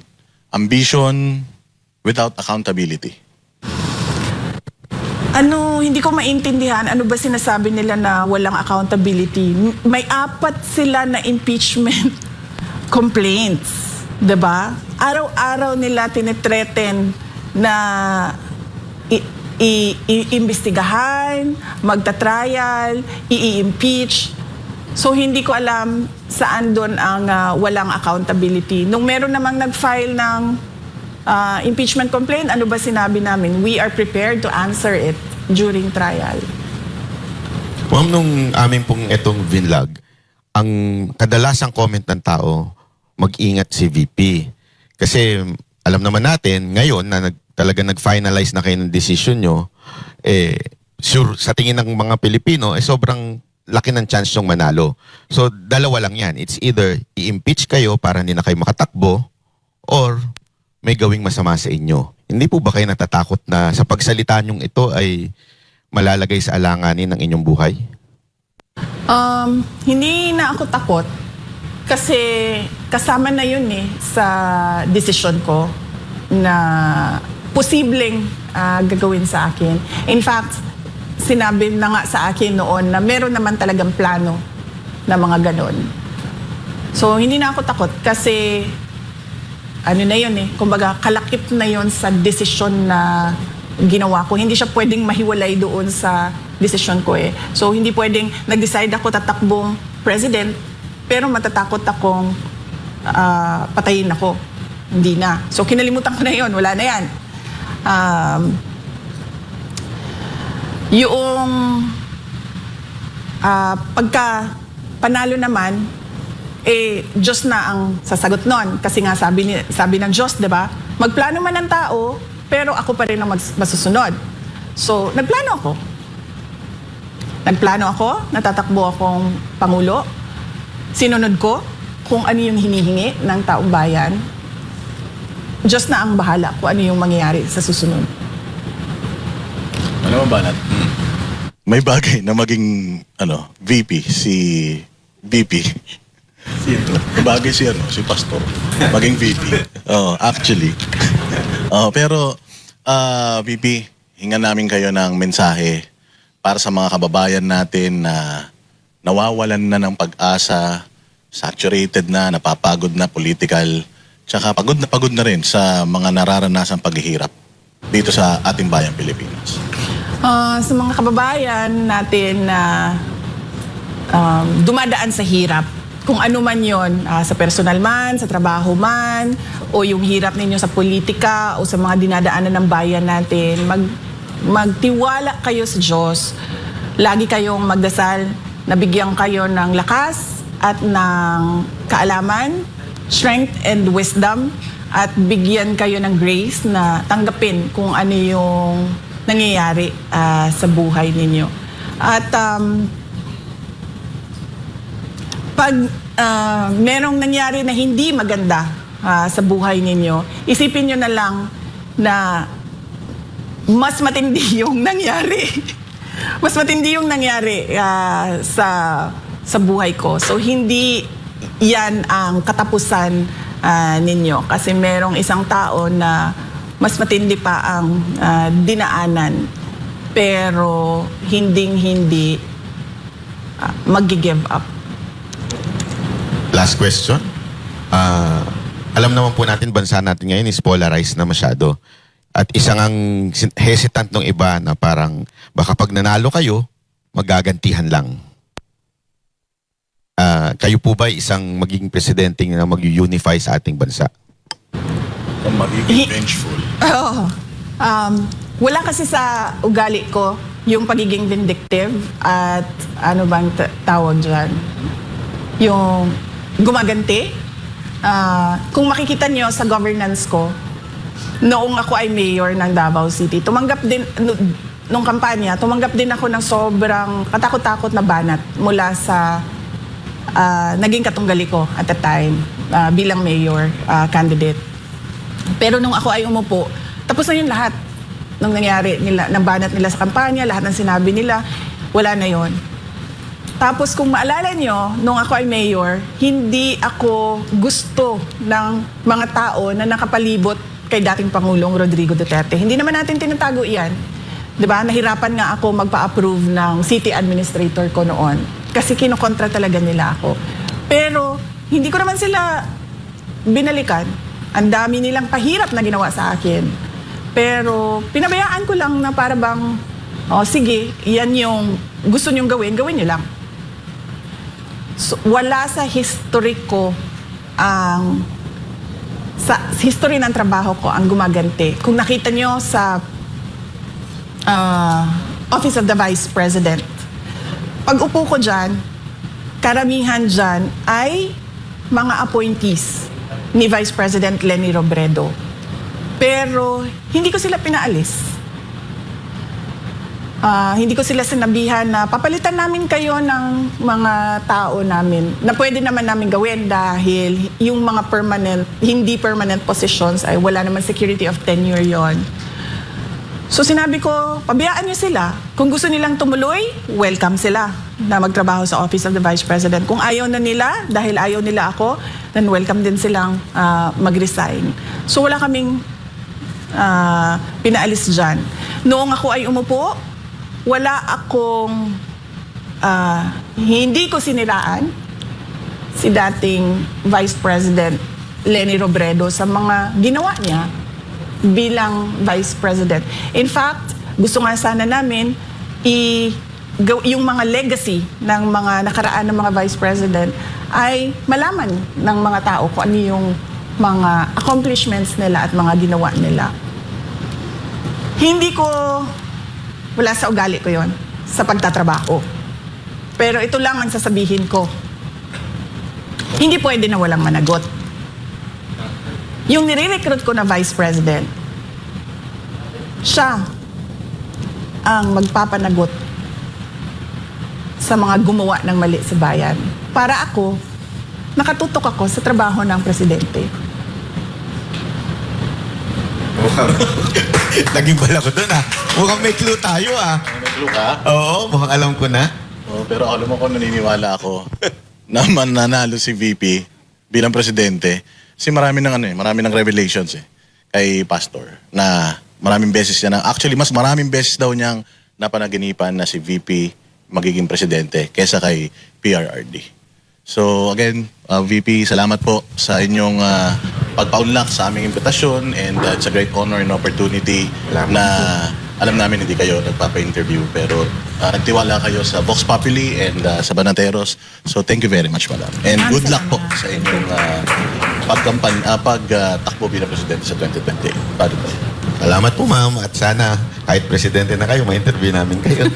Ambition without accountability. Hindi ko maintindihan. Ano ba sinasabi nila na walang accountability? May 4 sila na impeachment complaints. Diba? Araw-araw nila tinitreten na iimbestigahan, magta-trial, i-impeach. So hindi ko alam saan doon ang walang accountability. Nung meron namang nag-file ng impeachment complaint, ano ba sinabi namin? We are prepared to answer it during trial. Ma'am, nung amin pong itong vinlog, ang kadalasang comment ng tao, mag-ingat si VP. Kasi alam naman natin, ngayon na talaga nag-finalize na kayo ng decision nyo, sure, sa tingin ng mga Pilipino, sobrang laki ng chance yung manalo. So, dalawa lang yan. It's either i-impeach kayo para hindi na kayo makatakbo or may gawing masama sa inyo. Hindi po ba kayo natatakot na sa pagsalita nyong ito ay malalagay sa alanganin ng inyong buhay? Hindi na ako takot kasi kasama na yun sa desisyon ko na posibleng gagawin sa akin. In fact, sinabi na nga sa akin noon na meron naman talagang plano na mga ganon. So, hindi na ako takot kasi ano na yun kumbaga kalakip na yun sa desisyon na ginawa ko. Hindi siya pwedeng mahiwalay doon sa desisyon ko So, hindi pwedeng nag-decide ako tatakbong president pero matatakot akong patayin ako. Hindi na. So, kinalimutan ko na yun. Wala na yan. Yung pagka panalo naman, Diyos na ang sasagot nun. Kasi nga sabi ng Diyos, di ba? Magplano man ang tao, pero ako pa rin ang masusunod. So, nagplano ako, natatakbo akong Pangulo. Sinunod ko kung ano yung hinihingi ng taong bayan. Diyos na ang bahala kung ano yung mangyayari sa susunod. Ano ba, Banat? May bagay na maging VP, si VP. May bagay si Pastor. Maging VP. Actually. Pero, VP, hingan namin kayo ng mensahe para sa mga kababayan natin na nawawalan na ng pag-asa, saturated na, napapagod na political, tsaka pagod na rin sa mga nararanasang paghihirap dito sa ating bayang Pilipinas. Sa mga kababayan natin na dumadaan sa hirap, kung ano man yon, sa personal man, sa trabaho man, o yung hirap ninyo sa politika o sa mga dinadaanan ng bayan natin, magtiwala kayo sa Diyos. Lagi kayong magdasal na bigyan kayo ng lakas at ng kaalaman, strength and wisdom, at bigyan kayo ng grace na tanggapin kung ano yung nangyayari sa buhay ninyo. At pag merong nangyari na hindi maganda sa buhay ninyo, isipin nyo na lang na mas matindi yung nangyari. Mas matindi yung nangyari sa buhay ko. So hindi yan ang katapusan ninyo. Kasi merong isang tao na mas matindi pa ang dinaanan. Pero hindi mag-give up. Last question. Alam naman po natin, bansa natin ngayon is polarized na masyado. At isang ang hesitant ng iba na parang baka pag nanalo kayo, magagantihan lang. Kayo po ba isang magiging presidente na mag-unify sa ating bansa? Kung magiging vengeful. Wala kasi sa ugali ko yung pagiging vindictive at ano bang tawag dyan? Yung gumaganti. Kung makikita nyo sa governance ko, noong ako ay mayor ng Davao City, tumanggap din, nung kampanya, tumanggap din ako ng sobrang katakot-takot na banat mula sa naging katunggali ko at the time bilang mayor candidate. Pero nung ako ay umupo, tapos na yun lahat ng nangyari nila, ng banat nila sa kampanya, lahat ng sinabi nila, wala na yon. Tapos kung maalala nyo, nung ako ay mayor, hindi ako gusto ng mga tao na nakapalibot kay dating Pangulong Rodrigo Duterte. Hindi naman natin tinatago iyan. Diba? Nahirapan nga ako magpa-approve ng city administrator ko noon. Kasi kinokontra talaga nila ako. Pero hindi ko naman sila binalikan. Ang dami nilang pahirap na ginawa sa akin. Pero pinabayaan ko lang na para bang, sige, yan yung gusto nyong gawin, gawin nyo lang. So, wala sa history ko sa history ng trabaho ko ang gumaganti. Kung nakita nyo sa Office of the Vice President, pag upo ko dyan, karamihan dyan ay mga appointees ni Vice President Leni Robredo. Pero hindi ko sila pinaalis. Hindi ko sila sinabihan na papalitan namin kayo ng mga tao namin na pwede naman namin gawin dahil yung mga hindi permanent positions ay wala naman security of tenure yon. So sinabi ko, pabayaan niyo sila. Kung gusto nilang tumuloy, welcome sila na magtrabaho sa Office of the Vice President. Kung ayaw na nila, dahil ayaw nila ako, then welcome din silang mag-resign. So wala kaming pinaalis dyan. Noong ako ay umupo, wala akong, hindi ko siniraan si dating Vice President Leni Robredo sa mga ginawa niya bilang Vice President. In fact, gusto nga sana namin yung mga legacy ng mga nakaraan ng mga Vice President ay malaman ng mga tao kung ano yung mga accomplishments nila at mga ginawa nila. Wala sa ugali ko yon sa pagtatrabaho. Pero ito lang ang sasabihin ko. Hindi pwede na walang managot. yung nire-recruit ko na vice president, siya ang magpapanagot sa mga gumawa ng mali sa bayan. Para ako, nakatutok ako sa trabaho ng presidente. Naging bala ko doon Mukhang may clue tayo May clue ka? Oo, mukhang alam ko na. Oh, pero alam mo ko, naniniwala ako na mananalo si VP bilang presidente. Kasi marami ng revelations kay Pastor na maraming beses niya actually mas maraming beses daw niyang napanaginipan na si VP magiging presidente kesa kay PRRD. So again, VP, salamat po sa inyong pagpaunlak sa aming imbitasyon and it's a great honor and opportunity na alam namin hindi kayo nagpapa-interview pero nagtiwala kayo sa Vox Populi and sa Banateros. So thank you very much, madam. And good luck po sa inyong pagtakbo bilang presidente sa 2020. Pado po. Salamat po, ma'am. At sana, kahit presidente na kayo, ma-interview namin kayo.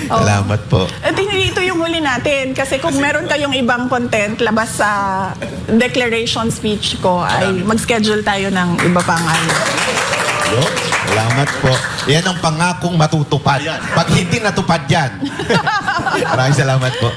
Salamat po. At ito yung huli natin. Kasi kung meron kayong ibang content, labas sa declaration speech ko, ay mag-schedule tayo ng iba pang Yun. Salamat po. Yan ang pangakong matutupad. Pag hindi natupad yan. Maraming salamat po.